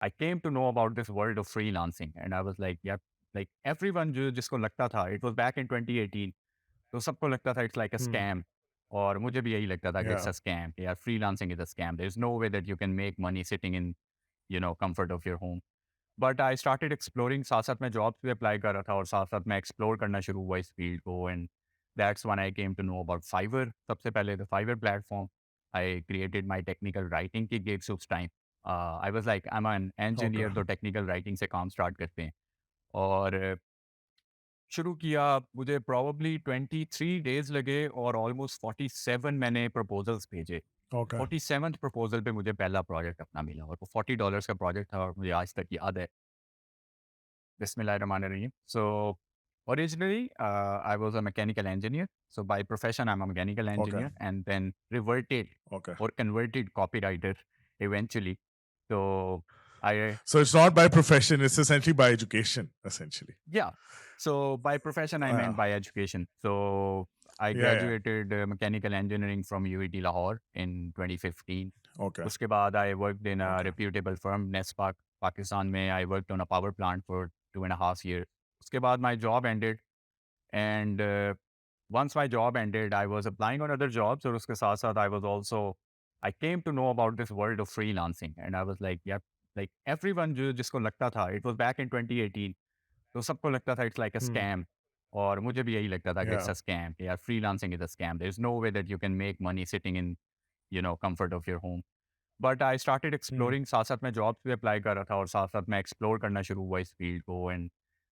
I came to know about this world of freelancing and I was like, yeah, like everyone जो जिसको लगता था, it was back in 2018, तो सबको लगता था it's like a Hmm. scam. और मुझे भी यही लगता था कि it's Yeah. a scam. यार freelancing is a scam. There's no way that you can make money sitting in, comfort of your home. But I started exploring, साथ साथ मैं जॉब्स भी अप्लाई कर रहा था और साथ साथ मैं एक्सप्लोर करना शुरू हुआ इस फील्ड को and that's when I came to know about Fiverr. सबसे पहले the Fiverr platform, I created my technical writing की गिग्स उस time. I was like I am an Okay. Engineer, तो टेक्निकल राइटिंग से काम स्टार्ट करते हैं। और शुरू किया, मुझे प्रॉब्ली 23 डेज़ लगे और ऑलमोस्ट 47 मैंने प्रपोजल्स भेजे। Okay. 47th प्रपोजल पे मुझे पहला प्रोजेक्ट अपना मिला और वो $40 का प्रोजेक्ट था और मुझे आज तक याद है। Bismillahirrahmanirrahim. So originally, I was a mechanical engineer. So by profession, I'm a mechanical Okay. engineer, and then reverted Okay. or converted copywriter eventually. So I So it's not by profession; it's essentially by education, essentially. yeah. So by profession, I Yeah. meant by education. So I Yeah. Yeah. graduated mechanical engineering from UET Lahore in 2015. Okay. उसके बाद I worked in a Okay. reputable firm, Nespak, Pakistan में I worked on a power plant for 2.5 years. उसके बाद my job ended and once my job ended, I was applying on other jobs और उसके साथ साथ I was also, I came to know about this world of freelancing and I was like, yeah, like everyone जो जिसको लगता था, it was back in 2018, तो सबको लगता था it's like a Hmm. scam. और मुझे भी यही लगता था कि it's Yeah. a scam. यार freelancing is a scam. There's no way that you can make money sitting in, comfort of your home. But I started Hmm. Exploring, साथ साथ मैं जॉब्स भी अप्लाई कर रहा था और साथ साथ मैं एक्सप्लोर करना शुरू हुआ इस फील्ड को and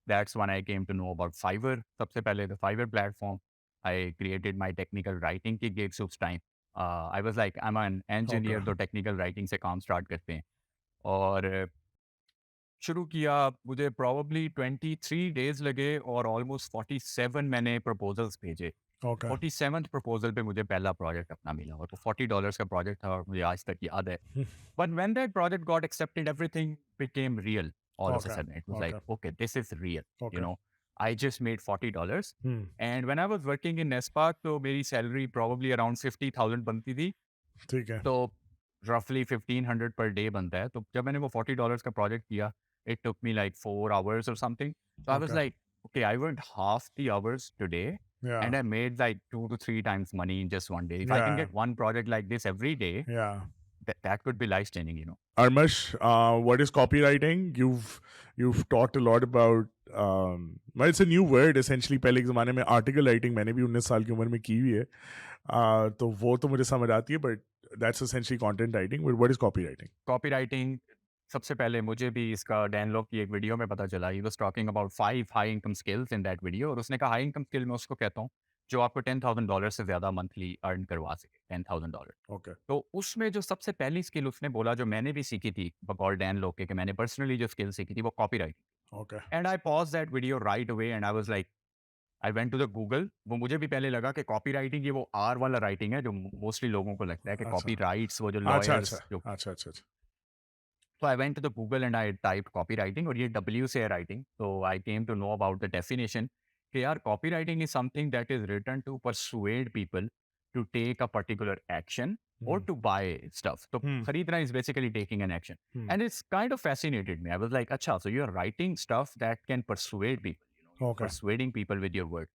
that's when I came to know about Fiverr. सबसे पहले the Fiverr platform, I created my technical writing की गिग्स उस time. I was like I am an Okay. Engineer, तो टेक्निकल राइटिंग से काम स्टार्ट करते हैं। और शुरू किया, मुझे प्रॉब्ली 23 डेज़ लगे और ऑलमोस्ट 47 मैंने प्रपोजल्स भेजे। Okay. 47th प्रपोजल पे मुझे पहला प्रोजेक्ट अपना मिला और वो $40 का प्रोजेक्ट था और मुझे आज तक याद है। But when that project got accepted, everything became real all of a Okay. sudden. It was like, Okay. okay, this is real. You Okay. know, I just made $40. Hmm. And when I was working in Nespark, तो मेरी salary probably around 50,000 बनती थी। ठीक है. तो roughly 1500 per day बनता है। तो जब मैंने वो $40 का प्रोजेक्ट किया, it took me like 4 hours or something. So I was Okay. like, okay, I worked half the hours today Yeah. and I made like 2 to 3 times money in just one day. If I can Yeah. get one project like this every day, Yeah. that could be life changing. Armash, what is copywriting? You've talked a lot about. Well, it's a new word essentially. पहले के ज़माने में article writing मैंने भी 19 साल की उम्र में की हुई है. तो वो तो मुझे समझ आती है, but that's essentially content writing. But what is copywriting? Copy writing, सबसे पहले मुझे भी इसका डैन लॉक की एक वीडियो में पता चला। He was talking about 5 high income skills in that video और उसने कहा हाई इनकम स्किल मैं उसको कहता हूँ जो आपको $10,000 से ज़्यादा मंथली अर्न करवा सके, $10,000। Okay. तो उसमें जो सबसे पहली स्किल उसने बोला जो मैंने भी सीखी थी बकौल डैन लॉक के, कि मैंने पर्सनली जो स्किल सीखी थी वो copy Okay. Writing. And I pause that video right away and I was like, I went to the Google. वो मुझे भी पहले लगा कि कॉपी राइटिंग ये वो आर वाला राइटिंग है जो मोस्टली लोगों को लगता है कि अच्छा. कॉपी राइट्स, वो जो अच्छा. अच्छा. लॉयर्स जो। अच्छा. अच्छा. अच्छा. So I went to the Google and I typed copywriting और ये W से है writing. So I came to know about the definition कि यार copywriting is something that is written to persuade people to take a particular action or Hmm. to buy stuff. तो Hmm. खरीदना is basically taking an action. Hmm. And it's kind of fascinated me. I was like, अच्छा, so you're writing stuff that can persuade people, you're Okay. persuading people with your word.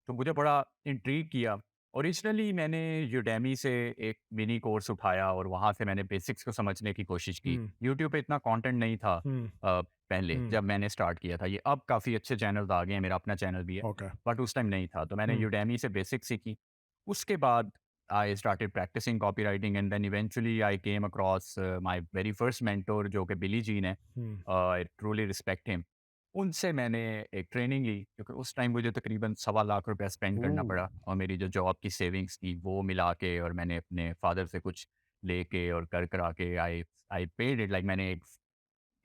तो मुझे बड़ा intrigue किया। Originally मैंने Udemy से एक mini course उठाया और वहाँ से मैंने बेसिक्स को समझने की कोशिश की। Hmm. यूट्यूब पे इतना कंटेंट नहीं था Hmm. पहले Hmm. जब मैंने स्टार्ट किया था। ये अब काफ़ी अच्छे चैनल्स आ गए हैं, मेरा अपना चैनल भी है, Okay. बट उस टाइम नहीं था। तो मैंने Hmm. यूडेमी से बेसिक्स सीखी। उसके बाद I started practising copy writing and then eventually I came across my very first mentor जो कि बिली जीन है। Hmm. I truly respect him. उनसे मैंने एक ट्रेनिंग ली क्योंकि उस टाइम मुझे तकरीबन ₹1.25 लाख स्पेंड करना Ooh. पड़ा और मेरी जो जॉब की सेविंग्स थी वो मिला के और मैंने अपने फादर से कुछ लेके और कर करा के आई आई पेड इट। लाइक मैंने एक,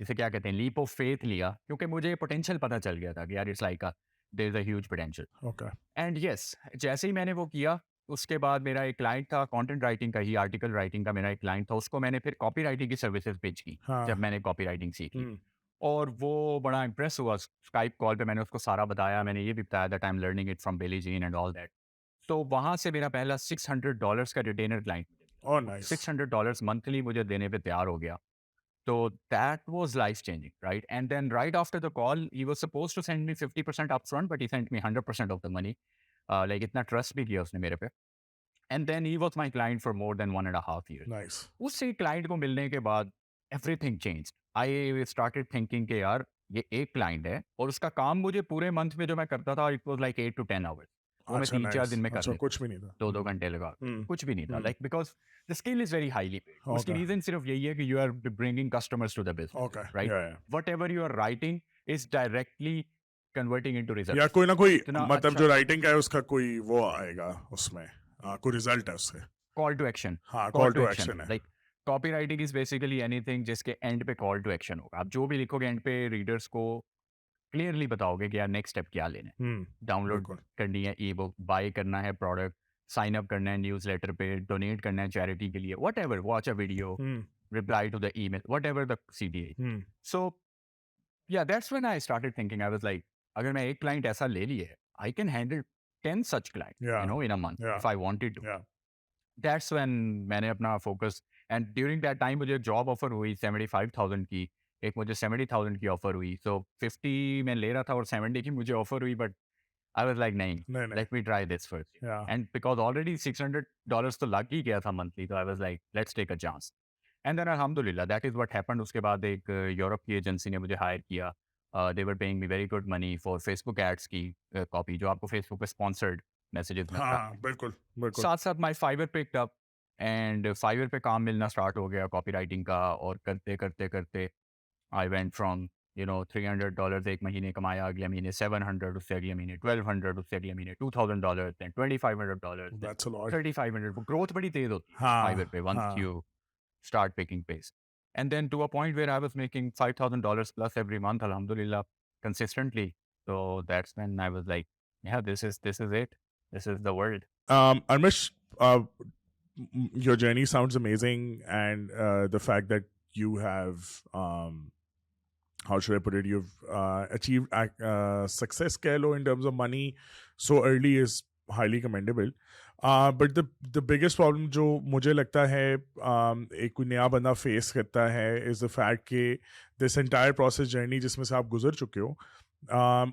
जिसे क्या कहते हैं, लीप ऑफ फेथ लिया क्योंकि मुझे पोटेंशियल पता चल गया था कि यार it's like a there is a huge potential. Okay. And yes, जैसे ही मैंने वो किया उसके बाद मेरा एक क्लाइंट था कंटेंट राइटिंग का ही, आर्टिकल राइटिंग का मेरा एक क्लाइंट था, उसको मैंने फिर कॉपी राइटिंग की सर्विसेज पिच की हाँ. जब मैंने कॉपी राइटिंग सीखी। Hmm. और वो बड़ा इम्प्रेस हुआ। स्काइप कॉल पे मैंने उसको सारा बताया, मैंने ये भी बताया that I am learning it from Billie Jean and all that. तो वहाँ से मेरा पहला $600 का retainer client, Oh, nice. $600 monthly मुझे देने पे तैयार हो गया। So that was life changing, right? And then right after the call, he was supposed to send me 50% upfront, but he sent me 100% of the money. Like इतना trust भी किया उसने मेरे पे. And then he was my client for more than 1.5 years. Nice. उससे client को मिलने के बाद everything changed. I started thinking कि यार ये एक क्लाइंट है और उसका काम मुझे पूरे मंथ में जो मैं करता था, it was like 8 to 10 hours. वो मैं अच्छा 3-4 nice. दिन में कर अच्छा लेता कुछ भी नहीं था. 2-2 घंटे लगा कुछ भी नहीं था. Like because the skill is very highly paid. उसकी Okay. रीजन सिर्फ यही है कि you are bringing customers to the business. Okay. Right? Yeah, yeah. Whatever you are writing is directly converting into results. या कोई ना कोई इतना मतलब अच्छा जो राइटिंग का है उसका कोई वो आएगा उसमें कोई रिजल्ट है उससे. call to action. हाँ कॉल टू एक्शन है. Like copywriting is basically anything जिसके end पे call to action होगा. आप जो भी लिखोगे end पे readers को clearly बताओगे कि यार next step क्या लेना है. डाउनलोड बिल्कुल. करनी है ई-बुक, बाय करना है प्रोडक्ट, साइन अप करना है न्यूज़लेटर पे, डोनेट करना है चैरिटी के लिए, whatever, watch a video, reply to the email, whatever the CTA. So yeah, that's when I started thinking. I was like, अगर मैं एक client ऐसा ले लिए, I can handle 10 such clients, Yeah. you know, in a month Yeah. if I wanted to. Yeah. That's when मैंने अपना focus and during that time मुझे job offer हुई 75,000 की, एक मुझे 70,000 की ऑफर हुई. सो 50 मैं ले रहा था और 70 की मुझे ऑफर हुई, बट आई वाज लाइक नहीं, नहीं. Let me try this first. Yeah. And because already $600 तो लग ही गया था मंथली, तो I was like let's take a chance. And then अल्हम्दुलिल्लाह दैट इज व्हाट हैपेंड. उसके बाद एक यूरोप की एजेंसी ने मुझे हायर किया. They were paying me very good money for Facebook ads की कॉपी, जो आपको फेसबुक पे स्पॉन्सर्ड मैसेजेस मिलता है. हाँ बिल्कुल बिल्कुल. साथ साथ my Fiverr picked up and Fiverr पे काम मिलना स्टार्ट हो गया कॉपी राइटिंग का. और करते करते करते आई वेंट फ्रॉम $300 एक महीने कमाया, अगले महीने 700, उससे अगले महीने 1200, उससे अगले महीने $2,000, then $2,500, then That's a lot. 3,500. वो ग्रोथ बड़ी तेज होती है हाँ फाइवर पे once हाँ. you start picking pace. And then to a point where I was making $5,000 plus every month, alhamdulillah, consistently. So that's when I was like, yeah, this is it. This is the world. Armash, your journey sounds amazing, and the fact that you have how should I put it, you've achieved success in terms of money so early is highly commendable. But the biggest problem जो मुझे लगता है एक कोई नया बंदा face करता है is the fact कि this entire process journey जिसमें से आप गुजर चुके हो,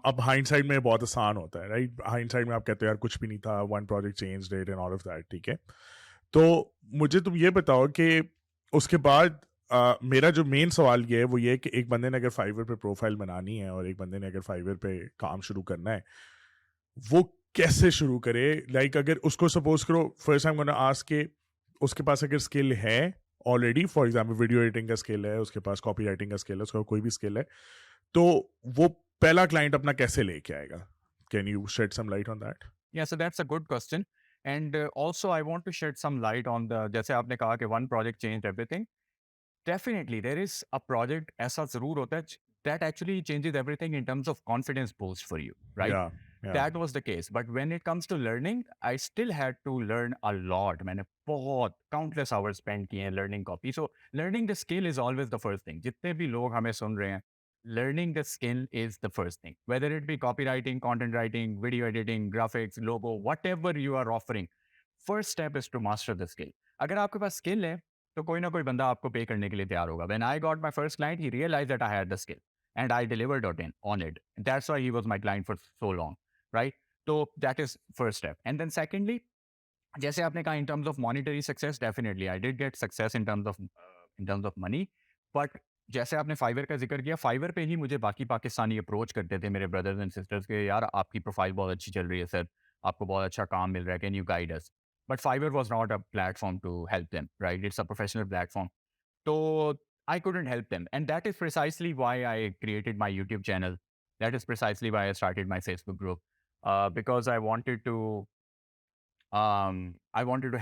अब हाइंडसाइड में बहुत आसान होता है, राइट? हाइंडसाइड में आप कहते हो यार कुछ भी नहीं था, one project change date and all of that, ठीक है. तो मुझे तुम ये बताओ कि उसके बाद मेरा जो मेन सवाल ये है वो ये है कि एक बंदे ने अगर फाइवर पे प्रोफाइल बनानी है और एक बंदे ने अगर फाइवर पे काम शुरू करना है, वो कैसे शुरू करे? लाइक अगर उसको सपोज करो फर्स्ट टाइम गोना आस्क के उसके पास अगर स्किल है already, for example video editing का स्किल है, उसके पास कॉपी राइटिंग का स्किल है, उसका कोई भी स्किल है, तो वो पहला क्लाइंट अपना कैसे लेके आएगा? Can you shed some light on that? Yeah, so that's a good question. And also I want to shed some light on the, जैसे आपने कहा कि one project changed everything. Definitely, there is a project ऐसा ज़रूर होता है that actually changes everything in terms of confidence boost for you, right? Yeah. That was the case. But when it comes to learning, I still had to learn a lot. मैंने बहुत countless hours spent किए हैं learning copy. So learning the skill is always the first thing. जितने भी लोग हमें सुन रहे हैं, learning the skill is the first thing. Whether it be copywriting, content writing, video editing, graphics, logo, whatever you are offering, first step is to master the skill. अगर आपके पास skill है, तो कोई ना कोई बंदा आपको पे करने के लिए तैयार होगा. When I got my first client, he realized that I had the skill and I delivered on it. That's why he was my client for so long, right? So that is first step. And then secondly, जैसे आपने कहा in terms of monetary success, definitely I did get success in terms of money. But जैसे आपने fibre का जिक्र किया, fibre पे ही मुझे बाकी पाकिस्तानी अप्रोच करते थे, मेरे ब्रदर्स एंड सिस्टर्स के, यार आपकी प्रोफाइल बहुत अच्छी चल रही है सर, आपको बहुत अच्छा काम मिल रहा है, can you guide us? But Fiverr was not a platform to help them, right? It's a professional platform. So I couldn't help them. And that is precisely why I created my YouTube channel. That is precisely why I started my Facebook group. Because I wanted to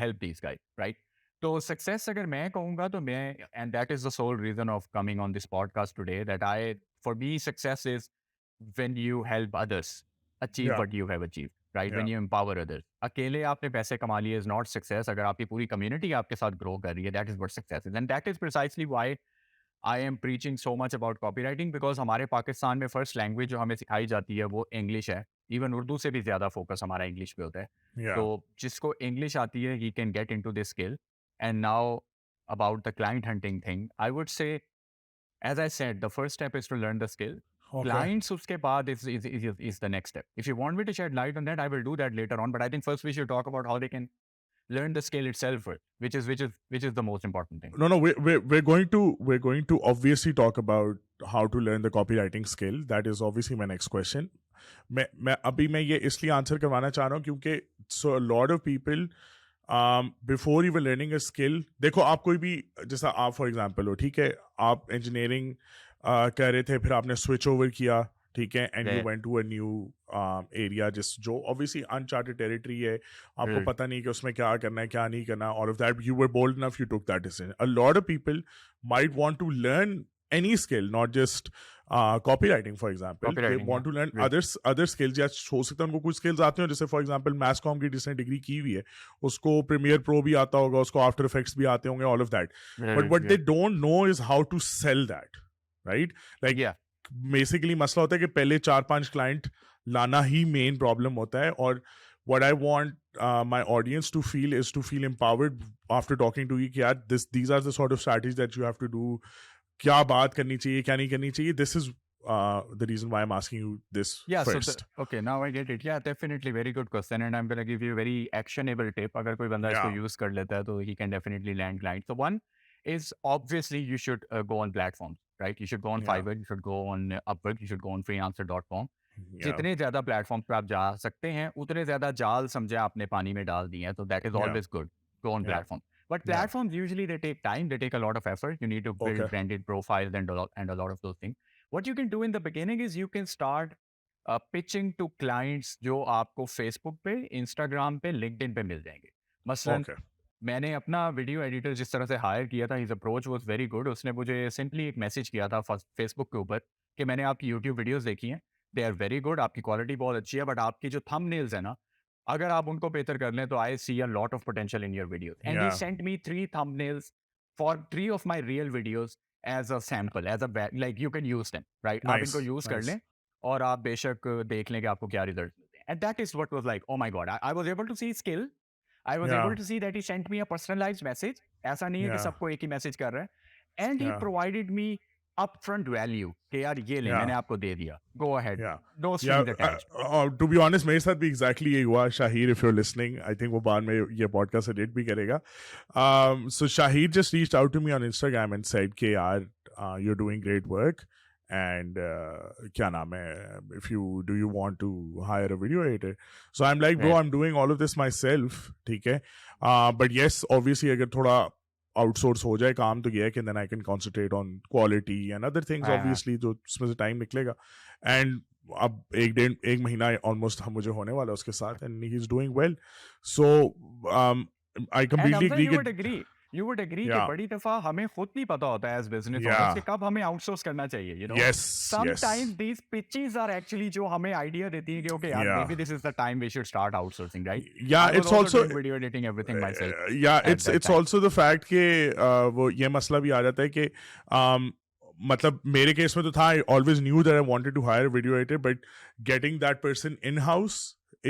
help these guys, right? So success अगर मैं कहूँगा तो मैं, and that is the sole reason of coming on this podcast today, that for me, success is when you help others achieve Yeah. what you have achieved, right? When Yeah. you empower others. अकेले आपने पैसे कमा लिए is not success. अगर आपकी पूरी community आपके साथ grow कर रही है, that is what success is. And that is precisely why I am preaching so much about copywriting, because हमारे पाकिस्तान में first language जो हमें सिखाई जाती है वो English है. Even उर्दू से भी ज़्यादा focus हमारा English पे होता है. Yeah. तो जिसको English आती है, he can get into this skill. And now about the client hunting thing, I would say As I said, the first step is to learn the skill. Okay. Clients uske baad is the next step. If you want me to shed light on that, I will do that later on. But I think first we should talk about how they can learn the skill itself, which is the most important thing. No, we're going to obviously talk about how to learn the copywriting skill. That is obviously my next question. मैं ये इसलिए answer करवाना चाह रहा हूँ क्योंकि so a lot of people before even learning a skill, देखो आप कोई भी, जैसा आप फॉर एग्जांपल हो, ठीक है, आप इंजीनियरिंग कर रहे थे, फिर आपने स्विच ओवर किया, ठीक है, and you went to a new area जो ऑब्वियसली अनचार्टेड टेरिटरी है, आपको पता नहीं कि उसमें क्या करना है क्या नहीं करना, all of that you were bold enough, you took that decision. A lot of people might want to learn any skill, not just copywriting, for example. They want to learn other skills. या हो सकता है उनको कुछ skills आते हो, जैसे for example mass comm की जिसने डिग्री की हुई है उसको Premiere Pro भी आता होगा, उसको After Effects भी आते होंगे, all of that. But what they don't know is how to sell that, right? Like basically मसला होता है कि पहले 4-5 client लाना ही main problem होता है. और what I want my audience to feel is to feel empowered after talking to you कि यार these are the sort of strategies that you have to do. क्या बात करनी चाहिए, क्या नहीं करनी चाहिए. This is the reason why I'm asking you this first. Okay, now I get it. Yeah, definitely very good question, and I'm going to give you a very actionable tip. अगर कोई बंदा इसको use कर लेता है तो he can definitely land clients. So one is obviously you should go on platforms, right? You should go on Fiverr, you should go on Upwork, you should go on freelancer.com. जितने ज्यादा platform पे आप जा सकते हैं उतने ज्यादा जाल समझे आपने पानी में डाल दिए हैं, तो that is always good. Go on platform. But platforms usually they take time, they take a lot of effort. You need to build branded profiles and a lot of those things. What you can do in the beginning is you can start pitching to clients जो आपको Facebook पे, Instagram पे, LinkedIn पे मिल जाएंगे. मसलन मैंने अपना video editor जिस तरह से हायर किया था, his approach was very good. उसने मुझे सिंपली एक मैसेज किया था Facebook के ऊपर कि मैंने आपकी YouTube वीडियोस देखी हैं, they are very good, आपकी क्वालिटी बहुत अच्छी है, बट आपकी जो thumbnails है ना, अगर आप उनको बेहतर कर लें तो I see a lot of potential in your videos. And he sent me 3 thumbnails for 3 of my real videos as a sample, as a like you can use them, right? आप इनको use कर लें और आप बेशक देख लें कि आपको क्या रिजल्ट मिलते हैं. And that is what was like, oh my god, I was able to see skill. I was able to see that he sent me a personalized message. ऐसा नहीं है कि सबको एक ही मैसेज कर रहा है. And he provided me upfront value कि यार ये ले, मैंने आपको दे दिया, go ahead, no strings attached. To be honest मेरे साथ भी exactly यही हुआ. शाहीर, if you're listening, I think वो बाद में ये podcast edit भी करेगा. So Shahir just reached out to me on Instagram and said कि यार you're doing great work and क्या नाम है, do you want to hire a video editor? So I'm like, bro, I'm doing all of this myself, ठीक है, but yes, obviously अगर थोड़ा outsource हो जाए काम तो ये है कि then I can concentrate on quality and other things, obviously जो उसमें से टाइम निकलेगा. And अब एक महीना ऑलमोस्ट मुझे होने वाला है उसके साथ, and he's doing well. So I completely agree. You would agree कि बड़ी दफा हमें खुद नहीं पता होता है as business owners कि कब हमें outsource करना चाहिए, you know. Sometimes these pitches are actually जो हमें idea देती है कि okay यार, maybe this is the time we should start outsourcing, right? Yeah, it's also doing video editing everything myself. It's also the fact कि वो ये मसला भी आ जाता है कि मतलब मेरे केस में तो था, I always knew that I wanted to hire a video editor, but getting that person in-house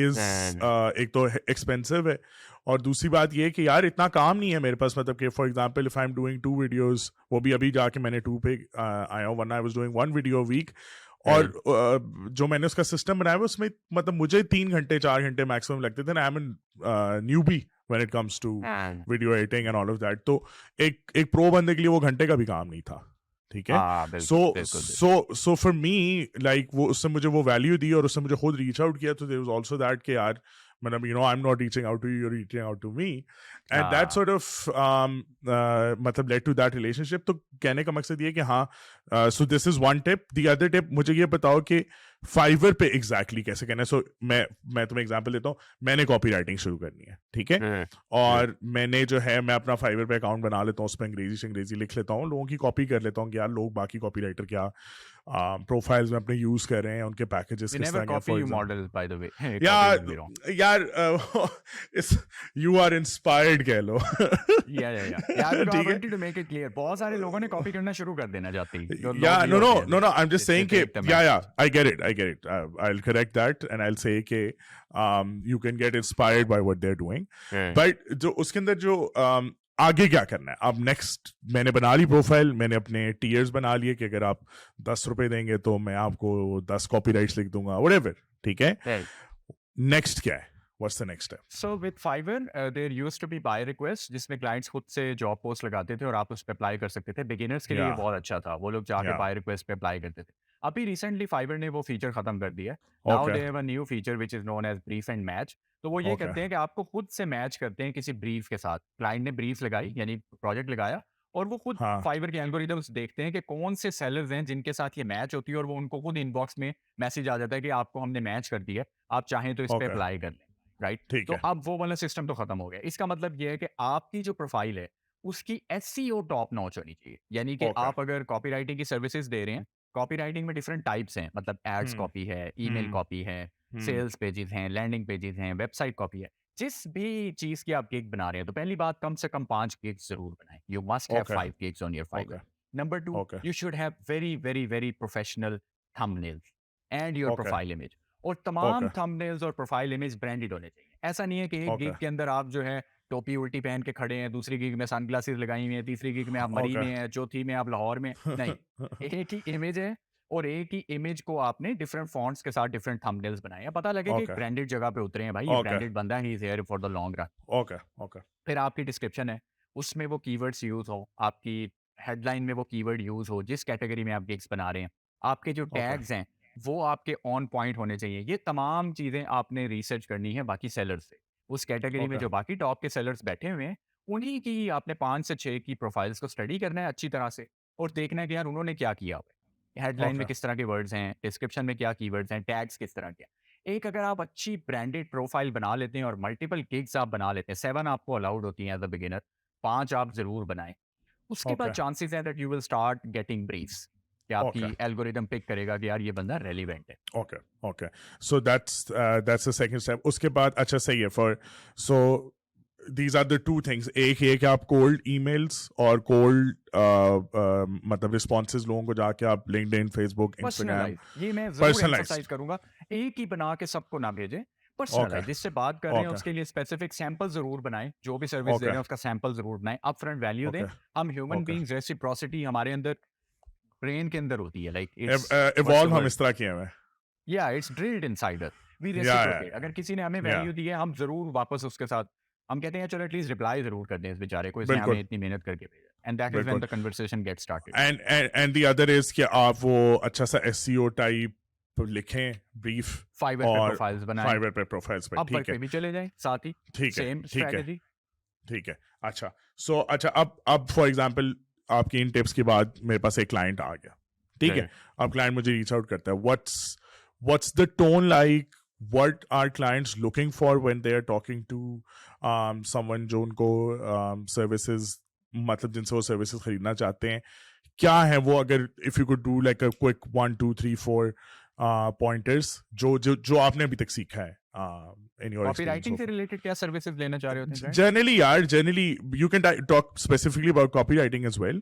is एक तो expensive है, और दूसरी बात ये कि यार इतना काम नहीं है मेरे पास. मतलब कि for example if I am doing 2 videos, वो भी अभी जाके मैंने 2 पे आया हूँ, वरना I was doing 1 video a week. और जो मैंने उसका सिस्टम बनाया हुआ उसमें मतलब मुझे 3 घंटे 4 घंटे मैक्सिमम लगते थे. I am newbie when it comes to video editing and all of that. तो एक प्रो बंदे के लिए वो घंटे का भी काम नहीं था, ठीक है. सो फॉर मी लाइक वो उससे मुझे वो वैल्यू दी और उससे मुझे खुद रीच आउट किया. तो देयर वाज आल्सो दैट कि यार मतलब you know I'm not reaching out to you, you're reaching out to me, and that sort of मतलब led to that relationship. तो कहने का मकसद ये कि हाँ, so this is one tip. The other tip, मुझे ये बताओ कि Fiverr पे exactly कैसे करना है. So मैं तुम्हें एग्जांपल देता हूँ. मैंने कॉपी राइटिंग शुरू करनी है, ठीक है, और मैंने जो है मैं अपना Fiverr पे अकाउंट बना लेता हूँ, उस पर अंग्रेजी लिख लेता हूँ, लोगों की कॉपी कर लेता हूँ कि यार लोग बाकी कॉपी राइटर क्या प्रोफाइल्स में अपने यूज कर रहे हैं, उनके पैकेजेस किस तरह के. मॉडल बाय द वे यार you are inspired कह लो. to make it clear, बहुत सारे लोगों ने कॉपी करना शुरू कर देना चाहती. No, I'm just saying कि I get it. I'll correct that and I'll say कि you can get inspired by what they're doing. But जो उसके अंदर जो आगे क्या करना है अब नेक्स्ट? मैंने बना ली प्रोफाइल, मैंने अपने टीयर्स बना लिए कि अगर आप 10 रुपए देंगे तो मैं आपको 10 कॉपीराइट्स लिख दूंगा, व्हाटएवर, ठीक है? Right. नेक्स्ट क्या है? What's the next step? So with Fiverr, there used to be buy request जिसमें क्लाइंट्स खुद से जॉब पोस्ट लगाते थे और आप उस पर अप्लाई कर सकते थे। बिगिनर्स के लिए ये या बहुत अच्छा था, वो लोग जाके या बाय रिक्वेस्ट पे अप्लाई करते थे। अभी रिसेंटली Fiverr ने वो फीचर खत्म कर दिया। Now okay they have a new feature which is known as brief and match. तो वो ये ओके करते हैं कि आपको खुद से मैच करते हैं किसी ब्रीफ के साथ। क्लाइंट ने ब्रीफ लगाई यानी प्रोजेक्ट लगाया और वो खुद हाँ फाइवर के एल्गोरिदम्स देखते हैं कि कौन से सेलर्स हैं जिनके साथ ये मैच होती है और वो उनको खुद इनबॉक्स में मैसेज आ जाता है कि आपको हमने मैच कर दिया है, आप चाहें तो इस पे ओके अप्लाई कर लें। राइट? ठीक तो है अब वो वाला सिस्टम तो खत्म हो गया। इसका मतलब ये है कि आपकी जो प्रोफाइल है उसकी एसईओ टॉप नॉच होनी चाहिए। यानी कि ओके आप अगर कॉपीराइटिंग की सर्विसेज दे रहे हैं, कॉपीराइटिंग में डिफरेंट टाइप्स हैं, मतलब एड्स हम्म कॉपी है, ईमेल हम्म कॉपी है, हम्म सेल्स पेजेस हैं, लैंडिंग पेजेस हैं, वेबसाइट कॉपी है। जिस भी चीज़ की आप गिग बना रहे हैं, तो पहली बात कम से कम 5 गिग्स ज़रूर बनाएँ। You must have okay 5 gigs on your Fiverr. Okay number 2, okay you should have very, very, very professional thumbnails and your okay profile image. और ओके तमाम थंबनेल्स और प्रोफाइल इमेज ब्रांडेड होने चाहिए। ऐसा नहीं है कि एक ओके गिग के अंदर आप जो है टोपी उल्टी पहन के खड़े हैं, दूसरी गिग में सनग्लासेस लगाई हुई हैं, तीसरी गिग में आप मरी ओके में हैं, चौथी में आप लाहौर में। नहीं, एक ही इमेज है और एक ही इमेज को आपने डिफरेंट फॉन्ट्स के साथ डिफरेंट थंबनेल्स बनाए हैं। पता लगे कि एक ओके ब्रांडेड जगह पे उतरे हैं भाई, ये ओके ब्रांडेड बंदा है, he is here for the long run. Okay okay फिर आपकी डिस्क्रिप्शन है, उसमें वो कीवर्ड्स यूज़ हो, आपकी हेडलाइन में वो कीवर्ड यूज़ हो, जिस कैटेगरी में आप गिग्स बना रहे हैं। आपके जो ओके टैग्स हैं, वो आपके ऑन पॉइंट होने चाहिए। ये तमाम चीज़ें आपने रिसर्च करनी है बाकी सेलर्स से। उस कैटेगरी में ओके जो बाकी टॉप के सेलर्स बैठे हुए हैं, उन्हीं की आपने 5 से 6 की प्रोफाइल्स को स्टडी करना है अच्छी तरह से और देखना है कि यार उन्होंने क्या किया हुआ है। हेडलाइन में ओके किस तरह के वर्ड्स हैं, डिस्क्रिप्शन में क्या कीवर्ड्स हैं, टैग्स किस तरह के हैं। एक अगर आप अच्छी ब्रांडेड प्रोफाइल बना लेते हैं और मल्टीपल गिग्स आप बना लेते हैं, 7 आपको अलाउड होती हैं एज़ अ बिगिनर, 5 आप ज़रूर बनाएँ। उसके बाद ओके चांसेस हैं that you will start getting briefs कि ओके आपकी एल्गोरिदम पिक करेगा कि यार ये बंदा रेलेवेंट है। Okay okay so that's the second step. उसके बाद अच्छा सही है for so these are the two things, एक ये कि आप कोल्ड ईमेल्स और कोल्ड मतलब रिस्पॉन्सेज लोगों को जाके आप लिंक्डइन, फेसबुक, इंस्टाग्राम पर्सनलाइज, ये मैं जरूर पर्सनलाइज्ड। एम्फसाइज करूंगा, एक ही बना के सबको ना भेजें। ओके पर्सनलाइज, जिससे बात कर रहे हैं ओके उसके लिए स्पेसिफिक सैंपल जरूर बनाएं, जो भी सर्विस दे रहे ओके हैं उसका सैंपल जरूर बनाएं, अपफ्रंट वैल्यू दें। ओके हम ह्यूमन ओके बीइंग्स रेसिप्रोसिटी हमारे अंदर ब्रेन के अंदर होती है, like it's what's the evolve हम वर्ड, इस तरह किए हुए हैं। या it's drilled inside us, we या रेसिप्रोकेट। अगर किसी ने हमें या वैल्यू दी है हम जरूर वापस उसके साथ हम कहते हैं चलो एटलीस्ट रिप्लाई जरूर कर दें इस बेचारे को, इसने बिल्कुल हमें इतनी मेहनत करके भेजा, एंड दैट इज व्हेन बिल्कुल। The conversation get started. And the other is कि आप वो अच्छा सा एसईओ टाइप लिखें ब्रीफ फाइवर पे और प्रोफाइल्स बनाएं, फाइवर पे प्रोफाइल्स पे, अपवर्क ठीक है पे भी चले जाएं साथ ही, ठीक है सेम ठीक है स्ट्रेटजी। ठीक है। अच्छा सो अच्छा अब फॉर एग्जांपल आपकी इन टिप्स के बाद मेरे पास एक क्लाइंट आ गया, ठीक है? अब क्लाइंट मुझे रीच आउट करता है, what's the tone like, what are clients looking for when they are talking to someone जो उनको services मतलब जिनसे वो services खरीदना चाहते हैं, क्या है वो? अगर if you could do like a quick 1 2 3 4 pointers जो आपने अभी तक सीखा है in your copy experience writing so से far. रिलेटेड क्या सर्विसेज लेना चाह रहे होते हैं client? Generally you can talk specifically about copywriting as well,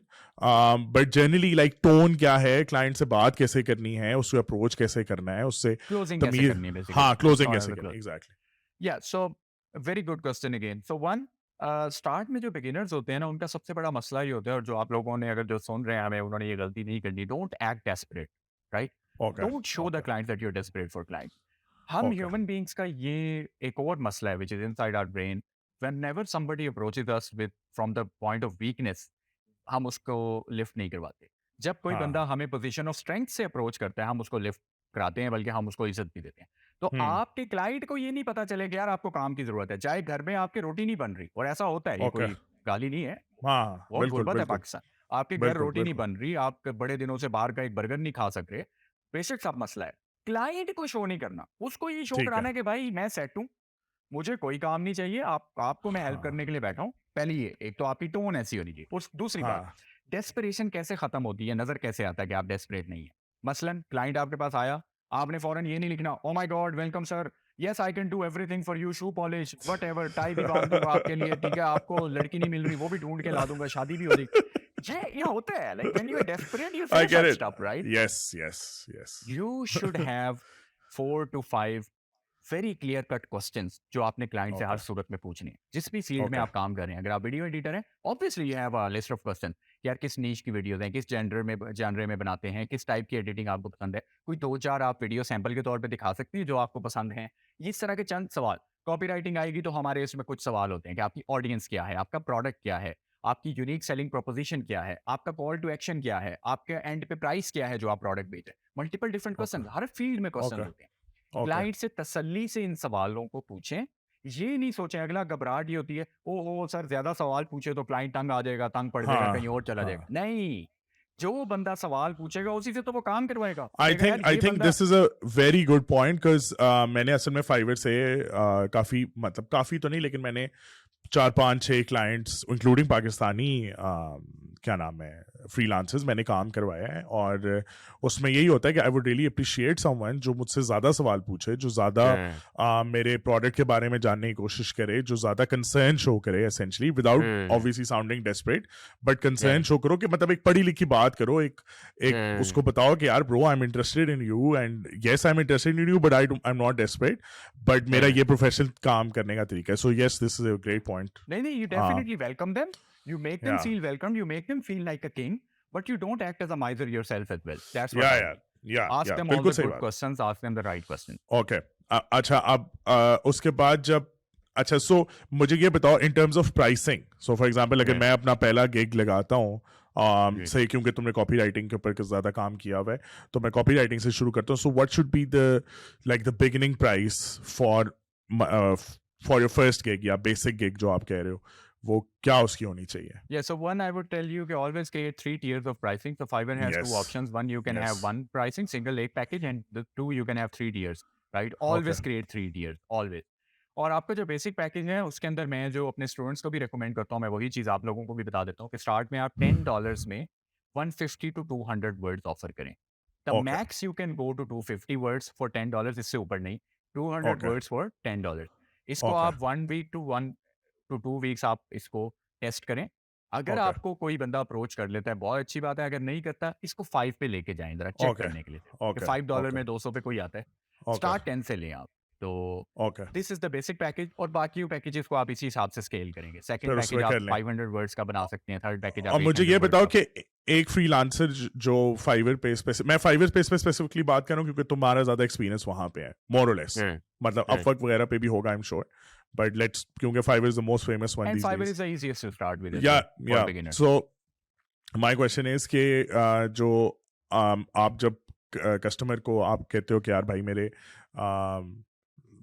but generally like tone क्या है, client से बात कैसे करनी है, उससे approach कैसे करना है, उससे क्लोजिंग कैसे तमीज, करनी है बेसिकली, हाँ closing कैसे करनी है, exactly. या so very good question again. So one, start में जो बिगिनर्स होते हैं ना उनका सबसे बड़ा मसला ये होता है, और जो आप लोगों ने अगर जो सुन रहे हैं हमें उन्होंने ये गलती नहीं करनी, don't act desperate, right? Okay, don't show the okay, client that you are desperate for client. हम okay, ह्यूमन बीइंग्स का ये एक और मसला है which is inside our brain, whenever somebody approaches us with from the point of weakness, हम उसको lift नहीं करवाते। जब कोई हाँ, बंदा हमें पोजीशन ऑफ स्ट्रेंथ से अप्रोच करता है हम उसको लिफ्ट कराते हैं, बल्कि हम उसको इज्जत भी देते हैं। तो हम्म, आपके क्लाइंट को ये नहीं पता चले कि यार आपको काम की जरूरत है, चाहे घर में आपके रोटी नहीं बन रही, और ऐसा होता है, ये okay, कोई गाली नहीं है, हाँ, बहुत बिल्कुल गुर्बत है बिल्कुल पाकिस्तान। आपके घर बिल्कुल रोटी नहीं बिल्कुल, बन रही, आप बड़े दिनों से बाहर का एक बर्गर नहीं खा सक रहे, बेशक सब मसला है। क्लाइंट को शो नहीं करना, उसको ये शो ठीक है, कराना है कि भाई मैं सेट हूँ, मुझे कोई काम नहीं चाहिए, आपको मैं हेल्प हाँ, करने के लिए बैठा हूँ। पहली ये एक तो आपकी टोन ऐसी होनी चाहिए। और दूसरी बात, हाँ, डेस्परेशन कैसे खत्म होती है, नजर कैसे आता है कि आप डेस्परेट नहीं है। मसलन क्लाइंट आपके पास आया, आपने फौरन ये नहीं लिखना oh my God welcome sir, yes I can do everything for you, shoe polish whatever, tie भी बांध दूंगा आपके लिए, ठीक है, आपको लड़की नहीं मिल रही वो भी ढूंढ के ला दूंगा, शादी भी हो जाएगी। ये होता है, like when you are desperate you I say get such it, stuff, right? yes, You should have 4 to 5 very clear cut questions जो आपने क्लाइंट से हर Okay. सूरत में पूछने हैं, जिस भी फील्ड में Okay. आप काम कर रहे हैं। अगर आप वीडियो एडिटर हैं, obviously you have a list of question, यार किस नीश की वीडियोस हैं, किस जेंडर में बनाते हैं, किस टाइप की एडिटिंग आपको पसंद है, कोई 2-4 आप वीडियो सैंपल के तौर पे दिखा सकते हैं जो आपको पसंद हैं। इस तरह के चंद सवाल। कॉपी राइटिंग आएगी तो हमारे इसमें कुछ सवाल होते हैं कि आपकी ऑडियंस क्या है, आपका प्रोडक्ट क्या है, आपकी यूनिक सेलिंग प्रोपोजिशन क्या है, आपका कॉल टू एक्शन क्या है, आपके एंड पे प्राइस क्या है जो आप प्रोडक्ट बेच रहे हैं। Multiple different Okay. क्वेश्चन, हर फील्ड में क्वेश्चन Okay. होते हैं। Okay. क्लाइंट से तसल्ली से इन सवालों को पूछें। ये नहीं सोचें, अगला घबराहट ये होती है, ओह सर ज्यादा सवाल पूछे तो क्लाइंट तंग आ जाएगा, तंग पड़ जाएगा, हाँ कहीं और चला जाएगा। हाँ नहीं, जो बंदा सवाल पूछेगा उसी से तो वो काम करवाएगा। आई कहेगा यार थिंक ये बंदा this is a very good point because मैंने असल में फाइवर से काफ़ी मतलब काफ़ी तो नहीं लेकिन मैंने 4-5-6 क्लाइंट्स इंक्लूडिंग पाकिस्तानी क्या नाम है फ्रीलांसर्स मैंने काम करवाया है और उसमें यही होता है कि I would really appreciate someone जो मुझसे ज़्यादा सवाल पूछे, जो ज़्यादा मेरे प्रोडक्ट के बारे में जानने की कोशिश करे, जो ज़्यादा कंसर्न शो करे essentially without obviously sounding desperate, but concern show करो कि मतलब एक पढ़ी लिखी बात करो, एक उसको बताओ कि यार bro I am interested in you and yes I am interested in you but I am not desperate, but मेरा ये प्रोफेशनल काम करने का तरीका है। So yes this is a great point. नहीं, you definitely welcome them. You make them Yeah. feel welcome. You make them feel like a king, but you don't act as a miser yourself as well. That's what Yeah, I yeah, mean. yeah, Ask yeah. them all बिल्कुल the सही good बात। questions. Ask them the right questions. Okay अच्छा अब उसके बाद जब अच्छा so मुझे ये बताओ in terms of pricing, so for example अगर मैं अपना पहला गिग लगाता हूँ सही क्योंकि तुमने कॉपी राइटिंग के ऊपर ज़्यादा काम किया हुआ है तो मैं कॉपी राइटिंग से शुरू करता हूँ, so what should be the like the beginning price for your first gig या बेसिक गिग जो आप कह रहे हो वो क्या उसकी होनी चाहिए? Yeah, so one, I would tell you to always create 3 tiers of pricing. So Fiverr has two Yes. options. One, you can have Yes. one pricing, single leg package, and the two, you can have 3 tiers, right? Okay. Always create 3 tiers, always. और आपका जो basic package है उसके अंदर मैं जो अपने students को भी रिकमेंड करता हूँ, मैं वही चीज़ आप लोगों को भी बता देता हूँ कि स्टार्ट में आप $10 में 150 to 200 वर्ड्स ऑफर करें। The Okay. Max you can go to 250 words for $10, इससे ऊपर नहीं। 200 Okay. Words for $10। इसको Okay. आप 1 week to 1 to 2 weeks आप इसको टेस्ट करें। अगर Okay. आपको कोई बंदा अप्रोच कर लेता है बहुत अच्छी बात है, अगर नहीं करता इसको 5 पे लेके जाएं जरा चेक Okay. करने के लिए कि Okay. $5 Okay. में 200 पे कोई आता है। Okay. स्टार्ट 10 से लें आप। तो Okay. This is the basic package और बाकी पैकेजेस को आप इसी हिसाब से स्केल करेंगे। सेकंड फिर पैकेज उसमें आप कर लें 500 वर्ड्स का बना सकते हैं, थर्ड पैकेज और आप मुझे 800 ये वर्ड्स बताओ का। कि एक फ्रीलांसर जो फाइवर पे मैं फाइवर पे स्पेसिफिकली बात कर रहा हूँ क्योंकि तुम्हारा ज्यादा एक्सपीरियंस वहां पे है मोर और लेस, मतलब अपवर्क वगैरह पे भी होगा I am sure, but let's क्योंकि Fiverr is the most famous one and these Fiverr days. Is the easiest to start with yeah for beginners. So my question is कि जो आप जब कस्टमर को आप कहते हो कि यार भाई मेरे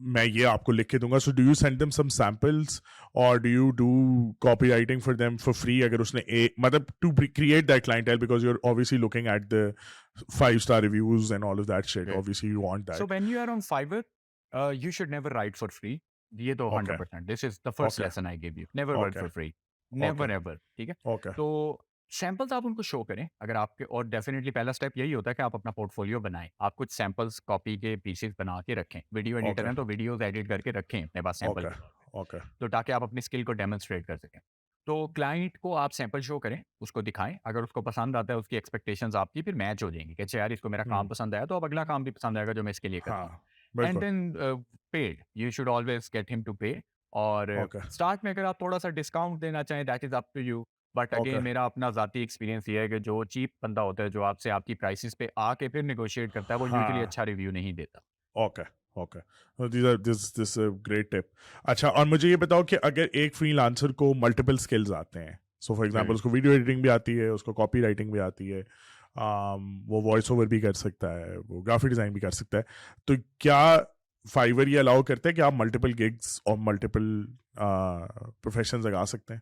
मैं ये आपको लिख के दूंगा, so do you send them some samples और do you do copy writing for them for free अगर उसने मतलब to create that clientele because you are obviously looking at the 5-star reviews and all of that shit, obviously you want So that. when you are on Fiverr, you should never write for free. ये तो okay 100%. This is the first okay lesson I give you. Never work okay for free. Okay Never ever. ठीक है? Okay तो samples आप उनको show करें अगर आपके, और डेफिनेटली पहला स्टेप यही होता है कि आप अपना पोर्टफोलियो बनाएं। आप कुछ सैम्पल्स कॉपी के पीसेस बना के रखें। वीडियो एडिटर ओके हैं तो वीडियोस एडिट करके रखें अपने पास सैम्पल ओके के तौर पे, ओके तो ताकि आप अपनी स्किल को डेमोन्स्ट्रेट कर सकें। तो क्लाइंट को आप सैंपल शो करें, उसको दिखाएं, अगर उसको पसंद आता है उसकी एक्सपेक्टेशंस आपकी फिर मैच हो जाएंगी कि अच्छा यार इसको मेरा काम पसंद आया तो अब अगला काम भी पसंद आएगा जो मैं इसके लिए करूँगा। हाँ एंड बिल्कुल then paid, you should always get him to pay. और ओके स्टार्ट में अगर आप थोड़ा सा डिस्काउंट देना चाहें that is up to you, but okay again मेरा अपना ज़ाती एक्सपीरियंस ये है कि जो चीप बंदा होता है जो आपसे आपकी प्राइसेस पे आके फिर नेगोशिएट करता है वो यूजुअली हाँ अच्छा रिव्यू नहीं देता। Okay okay this great tip. अच्छा और मुझे ये बताओ कि अगर एक फ्रीलांसर को मल्टीपल स्किल्स आते हैं, सो फॉर एग्जांपल उसको वीडियो एडिटिंग भी आती है, उसको कॉपी राइटिंग भी आती है, वो वॉइस ओवर भी कर सकता है, वो ग्राफिक डिज़ाइन भी कर सकता है, तो क्या फाइवर ये अलाउ करते हैं कि आप मल्टीपल गिग्स और मल्टीपल प्रोफेशंस लगा सकते हैं?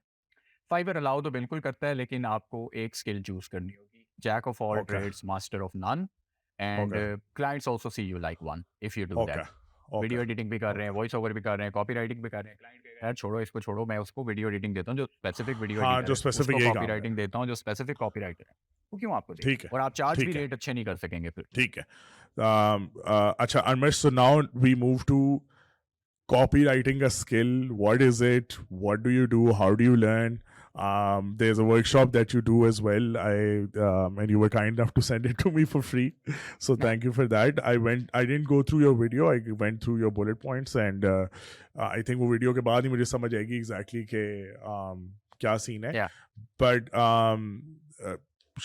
फाइवर अलाउ तो बिल्कुल करता है, लेकिन आपको एक स्किल चूज करनी होगी। Jack of all okay trades, master of none, and okay clients also see you like one if you do okay that. Okay video editing भी कर रहे हैं, ओके वॉइस ओवर भी कर रहे हैं, कॉपी राइटिंग भी कर रहे हैं, क्लाइंट कहेगा यार छोड़ो इसको, छोड़ो मैं उसको वीडियो एडिटिंग देता हूँ जो स्पेसिफिक वीडियो हाँ एडिटर जो है, स्पेसिफिक उसको यही कॉपी काम है, राइटिंग देता हूँ जो स्पेसिफिक कॉपी राइटर है। वो क्यों आपको ठीक देगा? है और आप चार्ज भी ठीक है रेट अच्छे नहीं कर सकेंगे फिर। ठीक है। अच्छा Anmesh, so now we move to copywriting a skill. What is it? What do you do? How do you learn? There's a workshop that you do as well. And you were kind enough to send it to me for free, so thank you for that. I didn't go through your video. I went through your bullet points, and I think वो video के बाद ही मुझे समझ आएगी exactly के क्या scene है. Yeah. But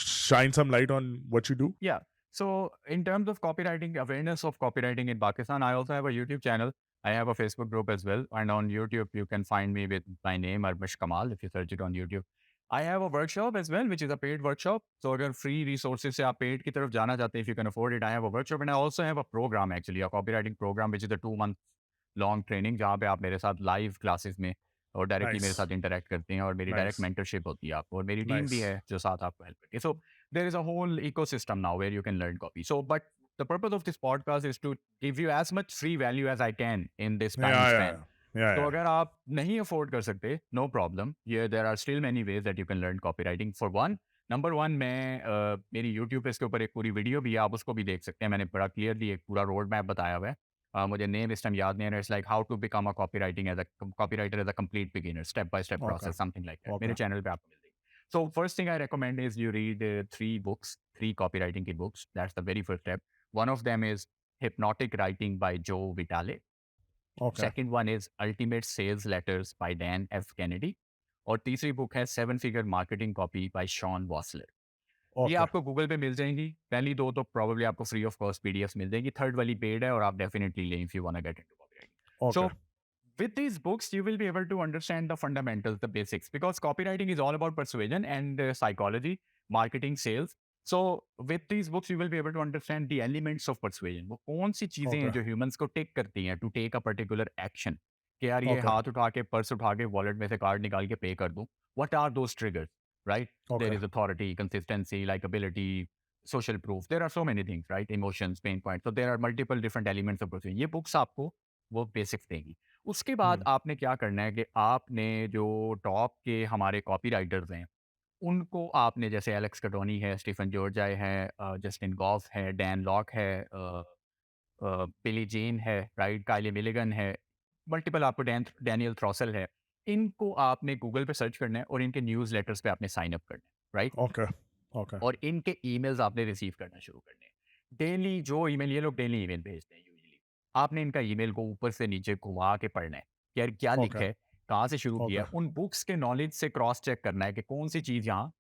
shine some light on what you do. Yeah. So in terms of copywriting, awareness of copywriting in Pakistan, I also have a YouTube channel. I have a Facebook group as well. And on YouTube, you can find me with my name, Armash Kamal, if you search it on YouTube. I have a workshop as well, which is a paid workshop. So agar free resources se aap paid ki taraf jana chahte, if you can afford it, I have a workshop. And I also have a program, actually, a copywriting program, which is a 2-month long training, जहाँ पे आप मेरे साथ live classes में और directly मेरे Nice. साथ interact करते हैं और मेरी Nice. डायरेक्ट मेंटरशिप होती है आपको और मेरी टीम भी Nice. है जो साथ आपको हेल्प करती है. So there is a whole ecosystem now where you can learn copy. So but the purpose of this podcast is to give you as much free value as I can in this time span. तो अगर आप नहीं afford कर सकते, no problem. There are still many ways that you can learn copywriting. For one, number 1, मैं मेरी YouTube पे इसके ऊपर एक पूरी वीडियो भी है, आप उसको भी देख सकते हैं. मैंने बड़ा क्लियरली एक पूरा रोड मैप बताया हुआ है. मुझे नेम इस टाइम याद नहीं है. It's like how to become a copywriter as a complete beginner, step by step process, something like that. मेरे चैनल पे आपको मिल जाएगी. So first thing I recommend is you read 3 copywriting की books. That's the very first step. One of them is Hypnotic Writing by Joe Vitale. Okay. Second one is Ultimate Sales Letters by Dan F. Kennedy. और तीसरी book है 7-Figure Marketing Copy by Sean Wassler. ये Okay. आपको Google पे मिल जाएंगी. पहली 2 तो probably आपको फ्री ऑफ कॉस्ट पीडीएफ मिल जाएगी. थर्ड वाली पेड है और आप डेफिनेटली लें if you want to get into copywriting. Okay. So with these books, you will be able to understand the fundamentals, the basics, because copywriting is all about persuasion and psychology, marketing, sales. So with these books, you will be able to understand the elements of persuasion. वो कौन सी चीजें हैं Okay. जो humans को टिक करती हैं to take a particular action. कि यार ये Okay. हाथ उठा के पर्स उठा के वॉलेट में से कार्ड निकाल के पे कर दूं. What are those triggers, right? There Okay. is authority, consistency, likability, social proof. There are so many things, right? Emotions, pain points. So there are multiple different elements of persuasion. ये books आपको वो basics देंगी. उसके बाद आपने क्या करना है कि आपने जो टॉप के हमारे कॉपी राइटर्स हैं उनको आपने, जैसे एलेक्स कटोनी है, स्टीफन जॉर्जाई है, जस्टिन गॉफ है, डैन लॉक है, बिली जेन है, राइट, काइली मिलिगन है, मल्टीपल आपको डैनियल थ्रॉसल है. इनको आपने गूगल पे सर्च करना है और इनके न्यूज़ लेटर्स पे आपने साइन अप करना है, राइट. Okay. Okay. और इनके ईमेल्स आपने रिसीव करना शुरू करने हैं. डेली जो ईमेल, ये लोग डेली ईमेल भेजते हैं यूजुअली, आपने इनका ईमेल को ऊपर से नीचे घुमा के पढ़ना है कि यार क्या लिखा Okay. है, कहाँ से शुरू किया है. Okay. उन बुक्स के नॉलेज से क्रॉस चेक करना है कि कौन सी चीज़ यहाँ,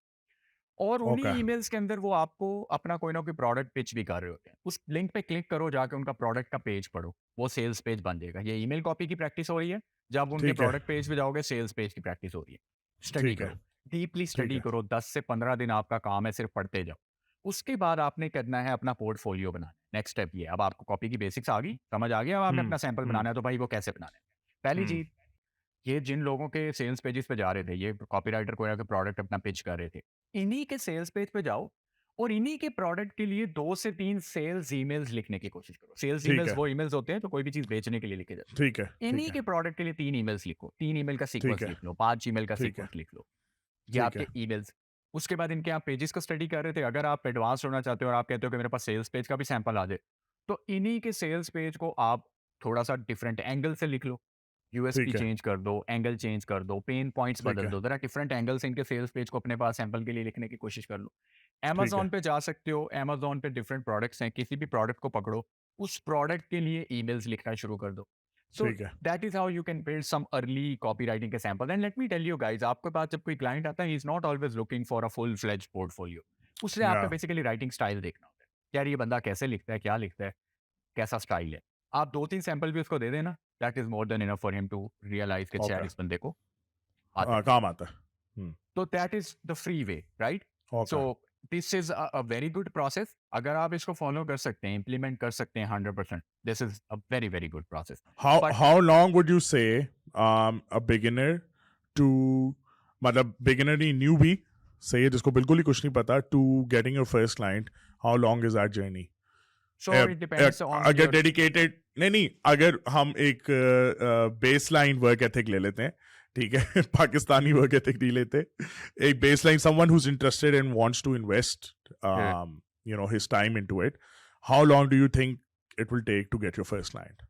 और उन्हीं Okay. ईमेल्स के अंदर वो आपको अपना कोई ना कोई प्रोडक्ट पिच भी कर रहे होते हैं. उस लिंक पे क्लिक करो, जाके उनका प्रोडक्ट का पेज पढ़ो, वो सेल्स पेज बन जाएगा. ये ईमेल कॉपी की प्रैक्टिस हो रही है. जब उनके ठीक है. प्रोडक्ट पेज पे जाओगे, सेल्स पेज की प्रैक्टिस हो रही है. स्टडी ठीक है. करो, डीपली ठीक स्टडी है. करो. 10 से 15 दिन आपका काम है सिर्फ पढ़ते जाओ. उसके बाद आपने करना है अपना पोर्टफोलियो बनाना. नेक्स्ट स्टेप ये, अब आपको कॉपी की बेसिक्स आ गई, समझ आ गया, अब आपने अपना सैंपल बनाना है. तो भाई वो कैसे बनाना है? पहली चीज, ये जिन लोगों के सेल्स पेजेस पे जा रहे थे, ये कॉपीराइटर कोई ना कोई प्रोडक्ट अपना पिच कर रहे थे, इन्हीं के सेल्स पेज पे जाओ और इन्हीं के प्रोडक्ट के लिए 2 से 3 सेल्स ईमेल्स लिखने की कोशिश करो. सेल्स ठीक ईमेल्स है. वो ईमेल्स होते हैं तो कोई भी चीज बेचने के लिए लिखे जाते ठीक है. हैं. ठीक इन्हीं है. के प्रोडक्ट के लिए 3 ईमेल्स लिखो, 3 ईमेल का ठीक सीक्वेंस है. लिख लो, 5 ईमेल का ठीक है. सीक्वेंस लिख लो. ये ठीक आपके है. ईमेल्स. उसके बाद इनके आप पेजेस को स्टडी कर रहे थे. अगर आप एडवांस होना चाहते हो और आप कहते हो कि मेरे पास सेल्स पेज का भी सैंपल आ जाए, तो इन्हीं के सेल्स पेज को आप थोड़ा सा डिफरेंट एंगल से लिख लो. यूएसपी ठीक है. चेंज कर दो, एंगल चेंज कर दो, पेन पॉइंट्स ठीक बदल है. दो. जरा डिफरेंट एंगल से इनके सेल्स पेज को अपने पास सैंपल के लिए लिखने की कोशिश कर लो. ठीक है. Amazon पे जा सकते हो. Amazon पे डिफरेंट प्रोडक्ट्स हैं. किसी भी प्रोडक्ट को पकड़ो, उस प्रोडक्ट के लिए ईमेल्स लिखना शुरू कर दो. सो ठीक है. That is how you can build some early copy writing के sample. And let me tell you guys, आपके पास जब कोई क्लाइंट आता है, he is not always looking for a full fledge portfolio. उससे आपका Yeah. बेसिकली राइटिंग स्टाइल देखना होता है. यार ये बंदा कैसे लिखता है, क्या लिखता है, कैसा स्टाइल है. आप 2-3 सैंपल भी उसको दे देना, that is more than enough for him to realise कि शायद Okay. इस बंदे को आता है. काम आता है. तो that is the free way, right. Okay. So this is a very good process. अगर आप इसको फॉलो कर सकते हैं, इम्प्लीमेंट कर सकते हैं 100%, this is a very very good process. How long would you say a beginner to मतलब beginner नहीं, newbie say जिसको बिल्कुल ही कुछ नहीं पता, to getting your first client, how long is that journey? So it depends on अगर your, dedicated नहीं, अगर हम एक बेसलाइन वर्क एथिक ले लेते हैं, ठीक है, पाकिस्तानी वर्क एथिक नहीं लेते, एक baseline, someone who's interested and wants to invest his time into it, how long do you think it will take to get your first client?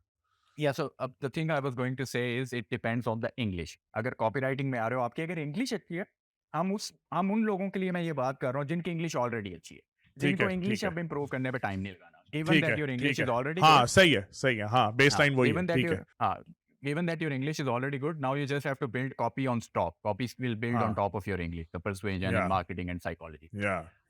yeah, so the thing I was going to say is it depends on the English. अगर copywriting में आ रहे हो, आपकी अगर English अच्छी है हम उन लोगों के लिए मैं ये बात कर रहा हूँ जिनकी इंग्लिश ऑलरेडी अच्छी है, ठीक जिनको है, इंग्लिश ठीक है, अब इम्प्रूव करने पे टाइम नहीं लगाना। गिवन ठीक है, दैट योर ठीक इंग्लिश है। इज ऑलरेडी हाँ, गुड, सही है, हाँ, बेसलाइन वही है, ठीक है। given that your English is already good, now you just have to build copy on top. Copy will build on हाँ, top of your English, the persuasion and या, marketing and psychology. I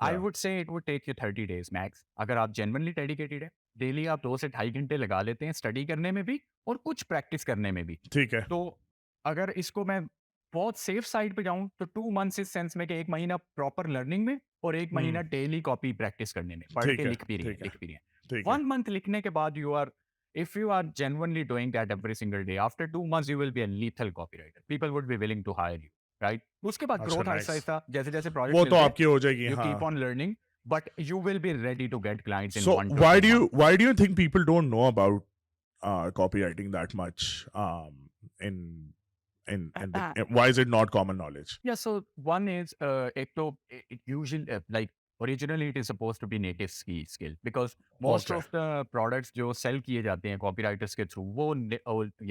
या, would say it would take you 30 days max. अगर आप genuinely dedicated है, daily आप 2 से 2.5 घंटे लगा लेते हैं स्टडी करने में भी और कुछ प्रैक्टिस करने में भी, ठीक है, तो अगर इसको मैं बहुत सेफ साइड पे जाऊं तो 2 मंथ्स इस सेंस में कि 1 महीना प्रॉपर लर्निंग में और 1 महीना डेली कॉपी प्रैक्टिस करने में, पढ़ के ठीक है, लिख ठीक है, भी रहे हैं। ठीक है। 1 मंथ लिखने के बाद if you are genuinely doing that every single day, after 2 months you will be a lethal copywriter. People would be willing to hire you, right? उसके बाद अच्छा, ग्रोथ नाइस। आहिस्ता-आहिस्ता जैसे-जैसे प्रोजेक्ट वो तो मिलते हैं, आपकी हो जाएगी, you keep हाँ। on learning, but you will be ready to get clients in So 1 to 2 months. why do you think people don't know about copywriting that much in why is it not common knowledge? Yeah, so one is एक तो it usually like originally it is supposed to be native skill because most Okay, of the products जो cell किए जाते हैं copywriters के through वो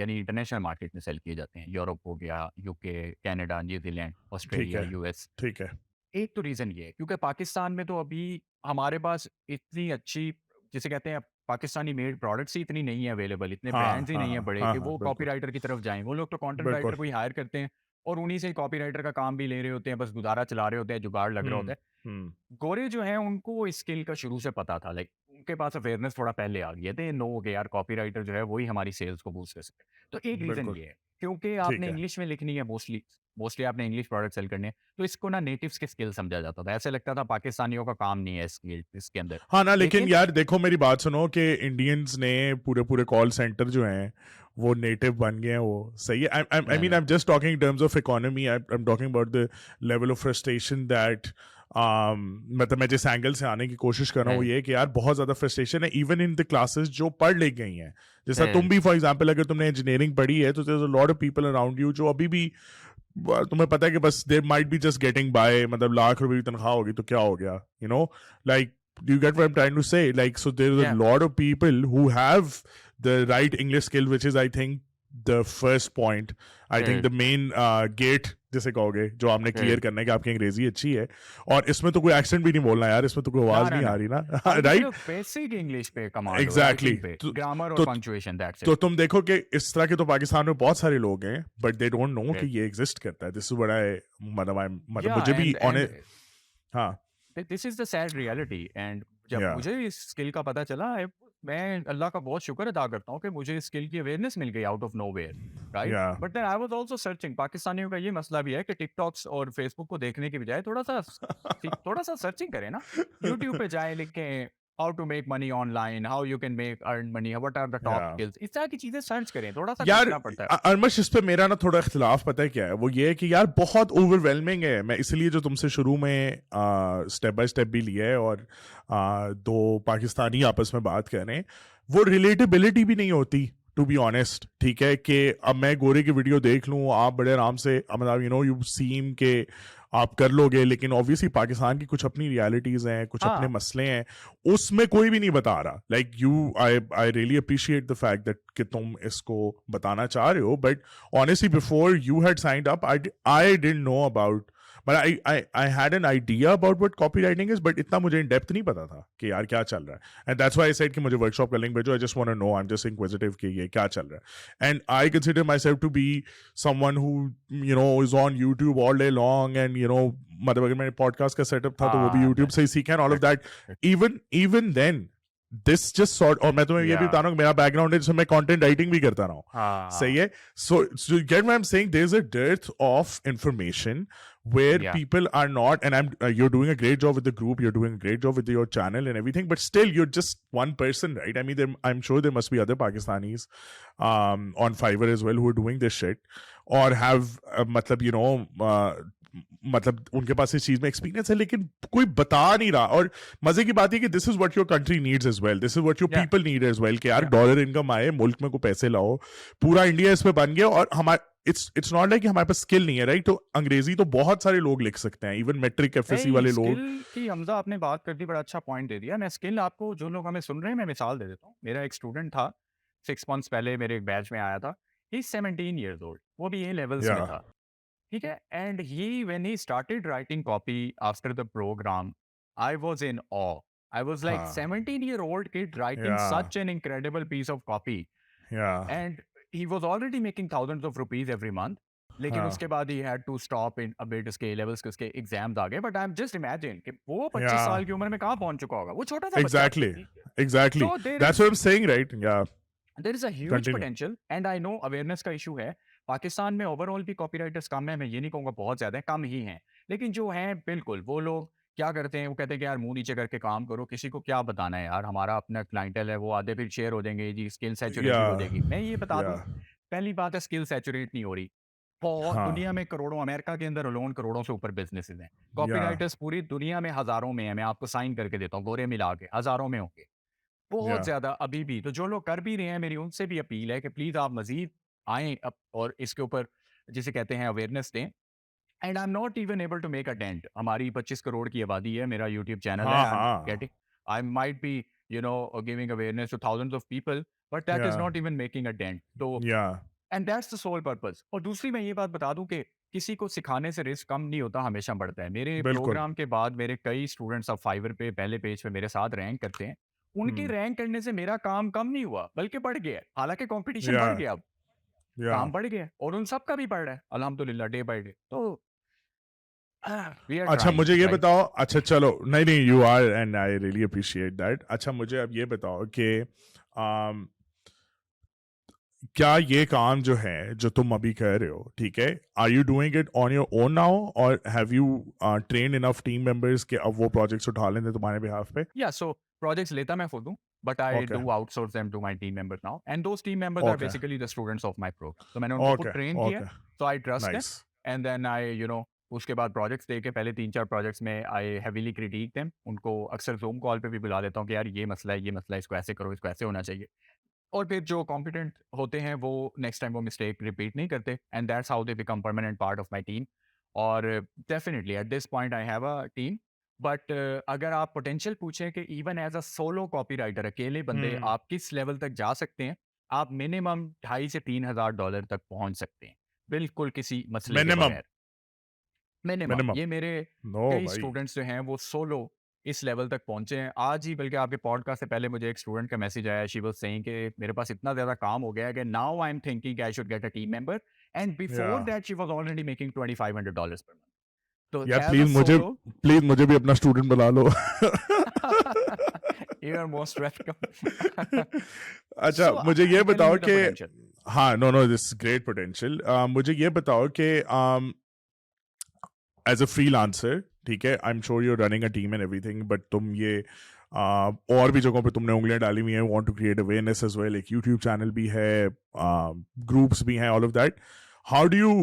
यानी international market में सेल किए जाते हैं, यूरोप हो गया, यूके, कनाडा, न्यूजीलैंड, ठीक ऑस्ट्रेलिया, है, यूएस। ठीक है, एक तो रीजन ये है क्योंकि पाकिस्तान में तो अभी हमारे पास इतनी अच्छी, जिसे कहते हैं पाकिस्तानी मेड प्रोडक्ट्स ही इतनी नहीं है अवेलेबल, इतने हाँ, ब्रांड्स ही हाँ, नहीं है बड़े हाँ, कि हाँ, वो बिल्कुल, कॉपीराइटर की तरफ जाएं। वो लोग तो कंटेंट बिल्कुल, राइटर को ही हायर करते हैं और उन्हीं से कॉपीराइटर का काम भी ले रहे होते हैं, बस गुजारा चला रहे होते हैं, जुगाड़ लग रहा होता हम्म, है। हम्म, गोरे जो हैं उनको वो स्किल का शुरू से पता था, लाइक उनके पास अवेयरनेस थोड़ा पहले आ गया थे, नो कि यार कॉपीराइटर जो है वही हमारी सेल्स को बूस्ट कर सकते हैं। तो एक रीजन बिल्कुल, ये है क्योंकि ठीक आपने है। इंग्लिश में लिखनी है, मोस्टली मोस्टली आपने इंग्लिश प्रोडक्ट सेल करने हैं, तो इसको ना नेटिव्स के स्किल समझा जाता था, ऐसे लगता था पाकिस्तानियों का काम नहीं है स्किल इसके अंदर। हाँ ना, लेकिन लेकिन यार देखो मेरी बात सुनो कि इंडियंस ने पूरे पूरे कॉल सेंटर जो हैं वो नेटिव बन गए हैं, वो सही है। आई mean I am just talking in terms of economy, I am talking about the level of frustration that मतलब मैं जिस एंगल से आने की कोशिश कर रहा हूँ वो ये है कि यार बहुत ज़्यादा फ्रस्ट्रेशन है इवन इन द क्लासेस जो पढ़ ले गई हैं। जैसा तुम भी फॉर एग्जाम्पल अगर तुमने इंजीनियरिंग पढ़ी है तो there is a lot of people around you जो अभी भी तुम्हें पता है कि बस they might be just getting by, मतलब लाख रुपए की तनख्वाह होगी तो क्या हो गया, you know, like do you get what I'm trying to say? Like, so there's a lot of people who have the right English skill, which is, I think, the first point. I think the main gate जिसे कहोगे जो आपने clear करना है कि आपकी अंग्रेजी अच्छी है और इसमें तो कोई एक्सेंट भी नहीं बोलना यार, इसमें तो कोई आवाज नहीं आ रही ना, राइट? बेसिक इंग्लिश पे कमांड, एग्जैक्टली, ग्रामर और पंक्चुएशन, दैट्स तो इट। तुम देखो कि इस तरह के तो पाकिस्तान में बहुत सारे लोग हैं बट दे डोंट नो कि ये एग्जिस्ट करता है। दिस इज व्हाट आई मतलब मुझे भी हाँ, this is the sad reality. And जब Yeah. मुझे इस स्किल का पता चला, मैं अल्लाह का बहुत शुक्र अदा करता हूँ कि मुझे इस स्किल की अवेयरनेस मिल गई out of nowhere, right? Yeah. But then I was also searching. पाकिस्तानियों का ये मसला भी है कि टिकटॉक्स और फेसबुक को देखने की बजाय थोड़ा सा सर्चिंग करें ना, यूट्यूब पे जाए, लिखें how to make money online, how you can make earn money, what are the top Yeah. Skills, इस तरह की चीजें सर्च करें, थोड़ा सा यार देखना पड़ता है। अरमश इस पे मेरा ना थोड़ा इख्तिलाफ पता है क्या है, वो ये है कि यार बहुत ओवरवेलमिंग है। मैं इसलिए जो तुमसे शुरू में स्टेप बाय स्टेप भी लिया है और दो पाकिस्तानी आपस में बात कर रहे हैं, वो रिलेटेबिलिटी भी नहीं होती टू बी ऑनेस्ट, ठीक है? कि अब मैं गोरे की वीडियो देख लूँ, आप बड़े आराम से मतलब यू नो यू सीम के आप कर लोगे, लेकिन ऑब्वियसली पाकिस्तान की कुछ अपनी रियलिटीज हैं, कुछ अपने मसले हैं, उसमें कोई भी नहीं बता रहा। Like you I really appreciate the fact that कि तुम इसको बताना चाह रहे हो, but honestly before you had signed up I didn't know about, but I had an idea about what copywriting is, but इतना मुझे in depth नहीं पता था कि यार क्या चल रहा है। And that's why I said कि मुझे workshop का link भेजो, I just want to know, I'm just inquisitive कि ये क्या चल रहा है। And I consider myself to be someone who, you know, is on YouTube all day long and, you know, मतलब अगर मेरे podcast का setup था तो वो भी YouTube से ही सीखा and all of that। Even then, this just sort, और मैं तुम्हें ये भी बता रहा हूँ मेरा बैकग्राउंड है जिसमें मैं कंटेंट राइटिंग भी करता रहा हूँ, सही है? So you get what I'm saying? There's a dearth of information where people are not, and you're doing a great job with the group, you're doing a great job with your channel and everything, but still you're just one person, right? I mean, I'm sure there must be other Pakistanis on Fiverr as well who are doing this shit or have मतलब you know मतलब उनके पास इस चीज में experience है, लेकिन कोई बता नहीं रहा। और मजे की बात है कि this is what your country needs as well, this is what your people need as well, कि यार डॉलर इनकम आए, मुल्क में को पैसे लाओ, पूरा इंडिया इस पे बन गया। और हमारे इट्स नॉट लाइक हमारे पास स्किल नहीं है, राइट? तो अंग्रेजी तो बहुत सारे लोग लिख सकते हैं, इवन मैट्रिक एफएससी वाले लोग। स्किल की हमजा आपने बात कर दी, बड़ा अच्छा पॉइंट दे दिया। मैं स्किल आपको, जो लोग हमें सुन रहे हैं, मैं मिसाल दे देता हूँ। मेरा एक स्टूडेंट था 6 months पहले मेरे एक बैच में आया था, ही 17 years old, वो भी ये लेवल्स में था। ठीक है, and he when he started writing copy after the programme, I was in awe. I was like हाँ 17-year-old kid writing या such an incredible piece of copy. या And he was already making thousands of rupees every month. लेकिन हाँ उसके बाद he had to stop in a bit उसके levels के उसके एग्जाम्स आ गए. But I am just imagine कि वो या 25 साल की उम्र में कहाँ पहुंच चुका होगा, वो छोटा सा बच्चा था. Exactly exactly So that's what I am saying right या there is a huge continue potential and I know awareness का issue है. पाकिस्तान में ओवरऑल भी कॉपीराइटर्स कम है, मैं ये नहीं कहूँगा बहुत ज़्यादा है, कम ही हैं. लेकिन जो हैं बिल्कुल, वो लोग क्या करते हैं, वो कहते हैं कि यार मुँह नीचे करके काम करो, किसी को क्या बताना है यार, हमारा अपना क्लाइंटेल है, वो आधे फिर शेयर हो जाएंगे जी, स्किल या सैचुरेटेड हो जाएगी. मैं ये बता या दूँ, पहली बात है स्किल सैचुरेट नहीं हो रही. बहुत हाँ दुनिया में करोड़ों, अमेरिका के अंदर अलोन करोड़ों से ऊपर बिजनेसेस हैं. या कॉपीराइटर्स पूरी दुनिया में हज़ारों में हैं, मैं आपको साइन करके देता हूँ, गोरे मिला के, हज़ारों में होंगे. बहुत या ज़्यादा अभी भी। तो जो लोग कर भी रहे हैं, मेरी उनसे भी अपील है कि प्लीज़ आप मज़ीद आएँ अप और इसके ऊपर जिसे कहते हैं अवेयरनेस दें। And I am not even able to make a dent. हमारी 25 करोड़ की आबादी है, मेरा यूट्यूब चैनल है, हाँ आई एम हाँ getting, I might be giving awareness to thousands of people, but that yeah is not even making a dent. तो yeah and that's the sole purpose. और दूसरी मैं ये बात बता दूं कि किसी को सिखाने से रिस्क कम नहीं होता, हमेशा बढ़ता है. मेरे बिल्कुल प्रोग्राम के बाद मेरे कई स्टूडेंट्स अब फाइवर पे पहले पेज पे मेरे साथ रैंक करते हैं. उनके हम्म रैंक करने से मेरा काम कम नहीं हुआ, बल्कि बढ़ गया है. हालांकि कंपटीशन या बढ़ गया, अब या काम बढ़ गया है, और उन सब का भी बढ़ रहा है अल्हम्दुलिल्लाह, डे बाय डे. तो वी आर अच्छा ट्राइंग मुझे ये राइट. बताओ अच्छा चलो नहीं नहीं you are and I really appreciate that अच्छा मुझे अब ये बताओ कि um, क्या ये काम जो है जो तुम अभी कर रहे हो ठीक है are you doing it on your own now और have you train enough team members के अब वो प्रोजेक्ट्स उठा लेंगे तुम्हारे बिहाफ पे या सो प्रोजेक्ट्स लेता मैं खुद हूँ, but I okay do outsource them to my team members now, and those team members are okay basically the students of my programme. तो मैंने उनको खुद ओके ट्रेन किया है, ओके तो I trust them. Nice and then I उसके बाद projects दे के पहले 3-4 प्रोजेक्ट्स में आई हेवीली क्रिटिक देम. उनको अक्सर जूम कॉल पे भी बुला लेता हूँ कि यार ये मसला है, ये मसला है, इसको ऐसे करो, इसको ऐसे होना चाहिए. और फिर जो कॉम्पिटेंट होते हैं वो नेक्स्ट टाइम वो मिस्टेक रिपीट नहीं करते, and that's how they become permanent part of my team. और definitely at this point I have a team. But अगर आप पोटेंशियल पूछें कि even as a solo copy writer, अकेले बंदे हम्म आप किस लेवल तक जा सकते हैं, आप मिनिमम $2,500 से $3,000 तक पहुंच सकते हैं, बिल्कुल किसी मसले के मिनिमम बगैर. मिनिमम. मिनिमम ये मेरे नो कई भाई स्टूडेंट्स जो हैं वो सोलो इस लेवल तक पहुंचे हैं. आज ही बल्कि आपके पॉडकास्ट से पहले मुझे एक स्टूडेंट का मैसेज आया, शी वाज सेइंग कि मेरे पास इतना ज़्यादा काम हो गया है कि now I am thinking I should get a team member, and yeah before that she was already making $2,500 per month. तो यार एज अ सोलो प्लीज मुझे भी अपना स्टूडेंट बना लो यू आर मोस्ट वेलकम. अच्छा सो मुझे आई ये एम टेलिंग बताओ यू द कि पोटेंशियल. हाँ no no this great potential मुझे ये बताओ कि एज अ फ्रीलांसर ठीक है I am sure you are running a team and everything but तुम ये और भी जगहों पे तुमने उंगलियां डाली हुई हैं want to create awareness as well एक यूट्यूब चैनल भी है ग्रुप्स भी हैं all of that how do you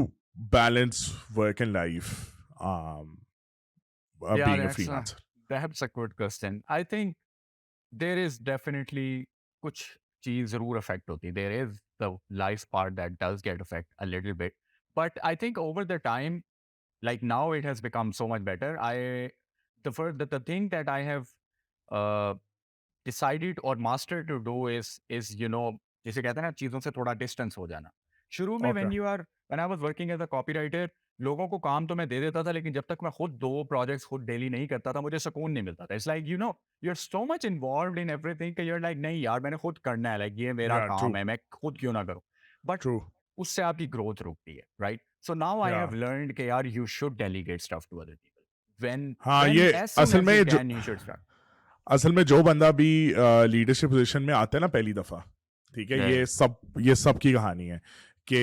balance work and life Yeah, being a freelancer that's a good question. I think there is definitely कुछ चीज़ ज़रूर affect होती है. There is the life part that does get affect a little bit. But I think over the time, like now it has become so much better. The thing that I have uh, decided or mastered to do is जिसे कहते हैं ना चीज़ों से थोड़ा distance हो जाना. शुरू में okay when I was working as a copywriter, लोगों को काम तो मैं दे देता था, लेकिन जब तक मैं खुद 2 प्रोजेक्ट्स खुद डेली नहीं करता था, मुझे सुकून नहीं मिलता था. It's like you are so much involved in everything कि यू आर लाइक नहीं यार मैंने खुद करना है, लाइक ये मेरा या ट्रू काम है, मैं खुद क्यों ना करूँ. बट ट्रू उससे आपकी ग्रोथ रुकती है, राइट? सो नाउ आई या हैव लर्न्ड कि यार you should delegate stuff to other people. When हाँ व्हेन ये एज सून असल एज में यू जो कैन यू शुड स्टार्ट. असल में जो बंदा भी लीडरशिप पोजीशन में आता है ना पहली दफा ठीक है ये सब की कहानी है कि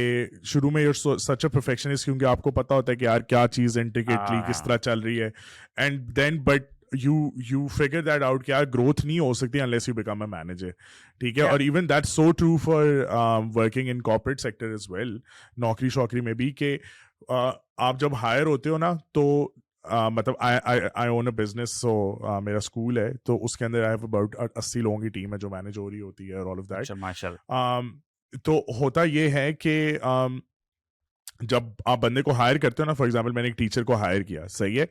शुरू में यूर सच अ परफेक्शनिस्ट क्योंकि आपको पता होता है कि यार क्या चीज इंट्रिकेटली किस तरह चल रही है and then but you figure that out कि यार ग्रोथ नहीं हो सकती unless you become a manager ठीक है या और even that's so true for working in corporate sector as well नौकरी शौकरी में भी कि आप जब हायर होते हो ना तो मतलब आई ओन अ बिजनेस सो मेरा स्कूल है तो उसके अंदर आई हैव अबाउट 80 लोगों की टीम है जो मैनेज हो रही होती है और ऑल ऑफ दैट अच्छा माशाल्लाह. तो होता ये है कि जब आप बंदे को हायर करते हो ना फॉर एग्जांपल मैंने एक टीचर को हायर किया सही है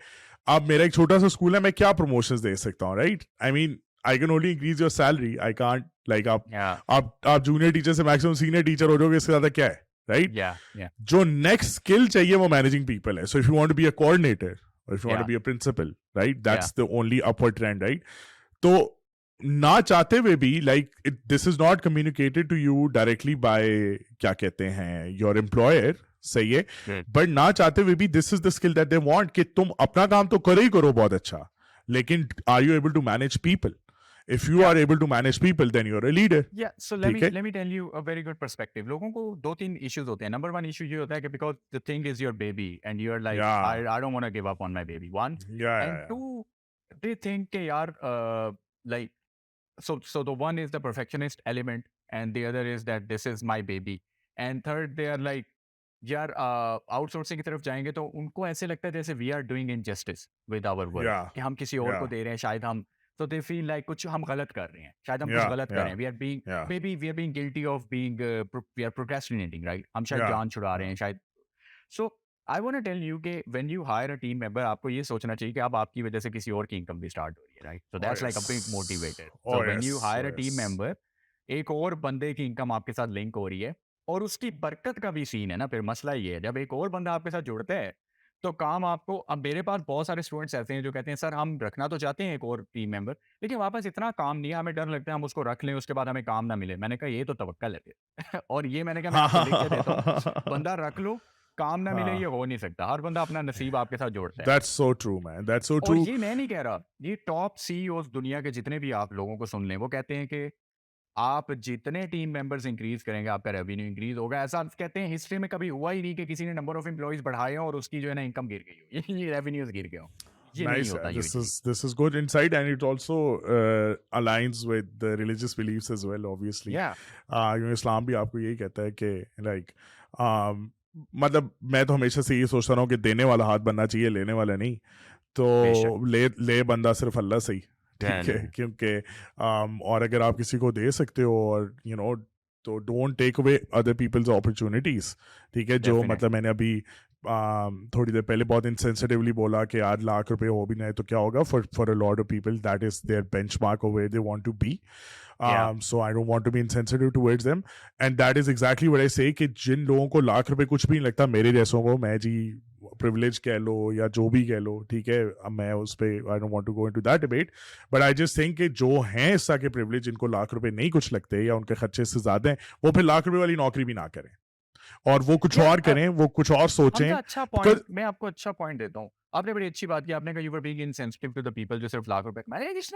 अब मेरा एक छोटा सा स्कूल है मैं क्या प्रमोशंस दे सकता हूँ right I mean I can only increase your salary I can't like आप या आप जूनियर टीचर से मैक्सिमम सीनियर टीचर हो जाओगे इससे ज्यादा क्या है राइट? Yeah, yeah, जो नेक्स्ट स्किल चाहिए वो मैनेजिंग पीपल है. So if you want to be a coordinator और if you want to yeah, be a principal, right, yeah. That's the only upward trend, right? तो ना चाहते हुए भी, like, this is not communicated to you directly by, क्या कहते हैं, your employer, सही है, Good. बट ना चाहते हुए भी this is the skill that they want कि तुम अपना काम तो करो ही करो बहुत अच्छा, लेकिन are you able to manage people? If you Yeah. Are able to manage people then you are a leader. Yeah, so ठीक है? let me tell you a very good perspective. लोगों को 2-3 issues होते हैं. Number one issue ये होता है कि because the thing is your baby and you're like, Yeah. I don't want to give up on my baby. One. Yeah, And yeah, two, they think कि यार like so the one is the perfectionist element and the other is that this is my baby. And third, they are like, यार outsourcing की तरफ जाएंगे तो उनको ऐसे लगता है जैसे we are doing injustice with our work, yeah, कि हम किसी और को yeah, दे रहे हैं, शायद हम, तो दे फील लाइक कुछ हम गलत कर रहे हैं, शायद हम कुछ yeah, गलत कर रहे yeah, हैं, we are being, yeah, maybe we are being guilty of being, we are procrastinating, right, हम शायद yeah, जान छुड़ा रहे yeah. हैं शायद. So I want to tell you कि when you hire a team member, आपको ये सोचना चाहिए कि अब आपकी वजह से किसी और की इनकम भी स्टार्ट हो रही है, right? So Oh that's like a big yes. Motivator. Oh so when yes. You Oh higher a team yes. Member, एक और बंदे की इनकम आपके साथ लिंक हो रही है, और उसकी बरकत का भी सीन है ना. फिर मसला ये है, जब एक और बंदा आपके साथ जुड़ता है तो काम आपको, अब मेरे पास बहुत सारे स्टूडेंट्स ऐसे हैं जो कहते हैं सर हम रखना तो चाहते हैं एक और टीम मेंबर, लेकिन हमारे पास इतना काम नहीं है, हमें डर लगता है हम उसको रख लें उसके बाद हमें काम ना मिले. मैंने कहा ये तो तवक्कल है फिर. और ये मैंने कहा मैं आपको लिख के देता हूँ, बंदा रख लो, काम ना मिले, ये हो नहीं सकता. हर बंदा अपना नसीब आपके साथ जोड़ता है. That's so true, man. That's so और true. ये मैं नहीं कह रहा, ये टॉप सीईओज दुनिया के जितने भी आप लोगों को सुन लें, वो कहते हैं कि आप जितने टीम मेंबर्स इंक्रीज करेंगे आपका रेवेन्यू इंक्रीज होगा. ऐसा कहते हैं हिस्ट्री में कभी हुआ ही नहीं कि किसी ने नंबर ऑफ एम्प्लॉइज बढ़ाए हों और उसकी जो है ना इनकम गिर गई हो, ये रेवेन्यूज गिर गए हों. ये नहीं Nice. होता This usually. is good insight, and it also aligns with the religious beliefs as well. Obviously, या क्योंकि इस्लाम भी आपको यही कहता है कि like, मतलब मैं तो हमेशा से ये सोचता रहा हूँ कि देने वाला हाथ बनना चाहिए, लेने वाला नहीं. तो बेशक. ले बंदा सिर्फ अल्लाह से ही, ठीक है? क्योंकि और अगर आप किसी को दे सकते हो, और यू नो, तो don't take away other people's opportunities, ठीक है? जो Definitely. मतलब मैंने अभी थोड़ी देर पहले बहुत इंसेंसिटिवली बोला कि यार लाख रुपए हो भी नहीं तो क्या होगा, for a lot of people that is their benchmark of where they want to be. So I don't want to be insensitive towards them, and that is exactly what I say कि जिन लोगों को लाख रुपए कुछ भी नहीं लगता, मेरे जैसों को, मैं जी प्रिविलेज कह लो या जो भी कह लो, ठीक है? अब मैं उस पे I don't want to go into that debate, but I just think कि जो हैं इस तरह के प्रिविलेज, जिनको लाख रुपए नहीं कुछ लगते या उनके खर्चे से ज्यादा हैं, वो फिर लाख रुपए वाली नौकरी भी ना करें, और वो कुछ और करें, वो कुछ और सोचें. हमजा अच्छा पॉइंट, मैं आपको अच्छा पॉइंट देता हूँ. आपने बड़ी अच्छी बात की, आपने कहा you were being insensitive to the people जो सिर्फ लाख रुपए कमाए. It's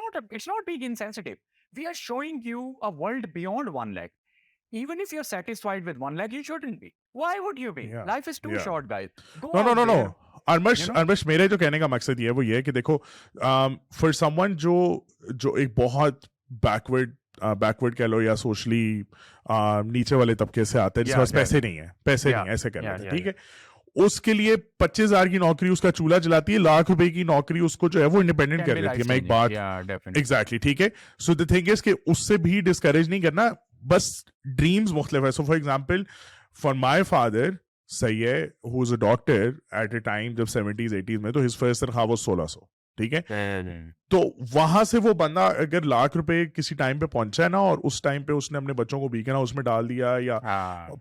not being insensitive. We are showing you a world beyond 1 lakh. Even if you're satisfied with 1 lakh, you shouldn't be. Why would you be? Yeah, Life is too yeah. short, guys. Go No, no, out no, no. there. Armash, मेरे जो कहने का मकसद ये है वो ये है कि देखो, फॉर समवन जो एक बहुत बैकवर्ड कह लो या सोशली नीचे वाले तबके से आता है, जिसके पास पैसे नहीं है, ऐसे कह लेते हैं, ठीक है? उसके लिए 25,000 की नौकरी उसका चूल्हा जलाती है, लाख रुपए की नौकरी उसको जो है वो इंडिपेंडेंट कर देती है. मैं एक बात, एग्जैक्टली, ठीक है? सो द थिंग इज कि उससे भी डिस्करेज नहीं करना, बस ड्रीम्स मुख्तलिफ है. So for example, for my father, सही है, who is a doctor at A time जब 70s 80s में, तो हिज फर्स्ट तनख्वाह वो 1600, ठीक है? तो वहां से वो बंदा अगर लाख रुपए किसी टाइम पे पहुंचा है ना, और उस टाइम पे उसने अपने बच्चों को बीकन हाउस में डाल दिया या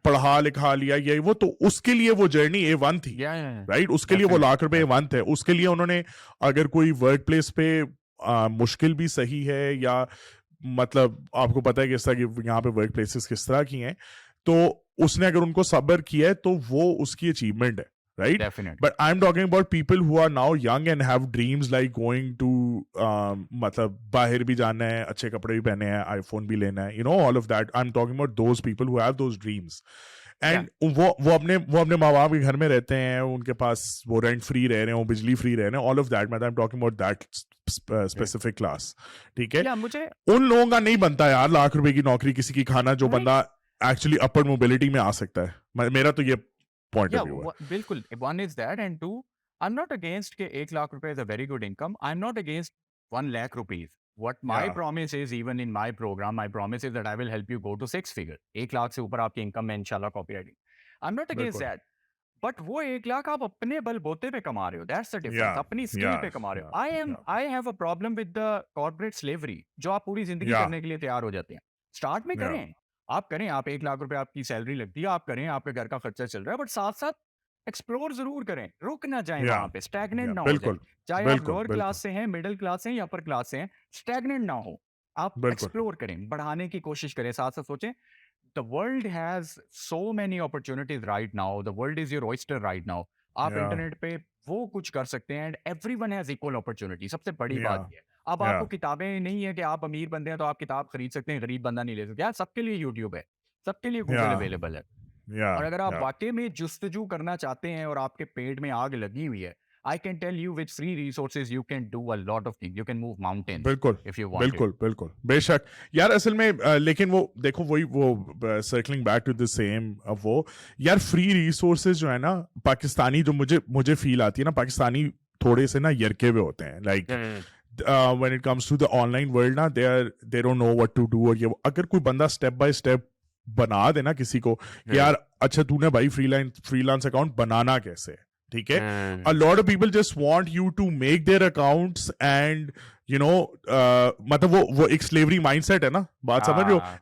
पढ़ा लिखा लिया ये वो, तो उसके लिए वो जर्नी A1 थी, राइट? उसके लिए वो लाख रुपए A1 थे. उसके लिए उन्होंने, अगर कोई वर्क प्लेस पे मुश्किल भी सही है, या मतलब आपको पता है किस तरह की यहाँ पे वर्क प्लेसेस किस तरह की हैं, तो उसने अगर उनको सब्र किया है तो वो उसकी अचीवमेंट है, right? Definitely. But I'm talking about people who are now young and have dreams like going to मतलब बाहर भी जाना है, अच्छे कपड़े भी पहने हैं, आईफोन भी लेना है, you know, all of that. I'm talking about those people who have those dreams. And वो अपने माँ बाप के घर में रहते हैं, उनके पास वो रेंट फ्री रह रहे हैं, वो बिजली फ्री रह रहे हैं, all of that. मैं I'm talking about that specific class, ठीक है? मुझे उन लोगों का नहीं बनता यार लाख रुपए की नौकरी किसी की खाना, जो बंदा एक्चुअली अपर मोबिलिटी में आ सकता है. मेरा तो ये point of view है. बिल्कुल. One is that, and two, I'm not against के 1 लाख रुपए is a very good income. I'm not against 1 lakh rupees. What my promise is, even in my program, my promise is that I will help you go to 6 figure. 1 lakh से ऊपर आपकी income है इंशाल्लाह copywriting. I'm not against that. But वो 1 लाख आप अपने बलबूते पे कमा रहे हो. That's the difference. अपनी स्किल पे कमा रहे हो. I have a problem with the corporate slavery, जो आप पूरी जिंदगी करने के लिए तैयार हो जाते हैं. स्टार्ट में करें, आप करें, आप 1 लाख रुपए आपकी सैलरी लगती है, आप करें, आपके घर का खर्चा चल रहा है, बट साथ-साथ एक्सप्लोर ज़रूर करें, रुक ना जाएँ या वहाँ पे, स्टैग्नेंट या ना हो जाएँ। बिल्कुल चाहे आप बिल्कुल लोअर क्लास बिल्कुल से हैं, मिडल क्लास से हैं या अपर क्लास से हैं, स्टैग्नेंट ना हो। आप बिल्कुल एक्सप्लोर करें, बढ़ाने की कोशिश करें, साथ-साथ सोचें, the world has so many opportunities right now, the world is your oyster right now. आप या इंटरनेट पे वो कुछ कर सकते हैं and everyone has equal opportunity, सबसे बड़ी या बात ये है। अब या आपको किताबें नहीं है कि आप अमीर बंदे हैं तो आप किताब खरीद सकते हैं, गरीब बंदा नहीं ले सकता। यार सबके लिए यूट्यूब है, सबके लिए या गूगल अवेलेबल है। या और अगर आप या वाक़ई में जुस्तजू करना चाहते हैं और आपके पेट में आग लगी हुई है, I can tell you with free resources you can do a lot of things, you can move mountains बिल्कुल इफ यू वांटेड। बिल्कुल बिल्कुल बेशक यार असल में लेकिन वो देखो वही वो circling back to the same वो यार फ्री रिसोर्सेज जो है ना पाकिस्तानी जो मुझे मुझे फील आती है ना पाकिस्तानी थोड़े से ना यरके हुए होते हैं like when it comes to the online world ना they don't know what to do और ये अगर कोई बंदा स्टेप बाय स्टेप बना देना किसी को कि यार अच्छा तूने भाई फ्रीलांस अकाउंट बनाना कैसे है ठीक है a lot of people just want you to make their accounts and you know मतलब वो एक स्लेवरी माइंडसेट है ना बात समझ रहे हो हाँ,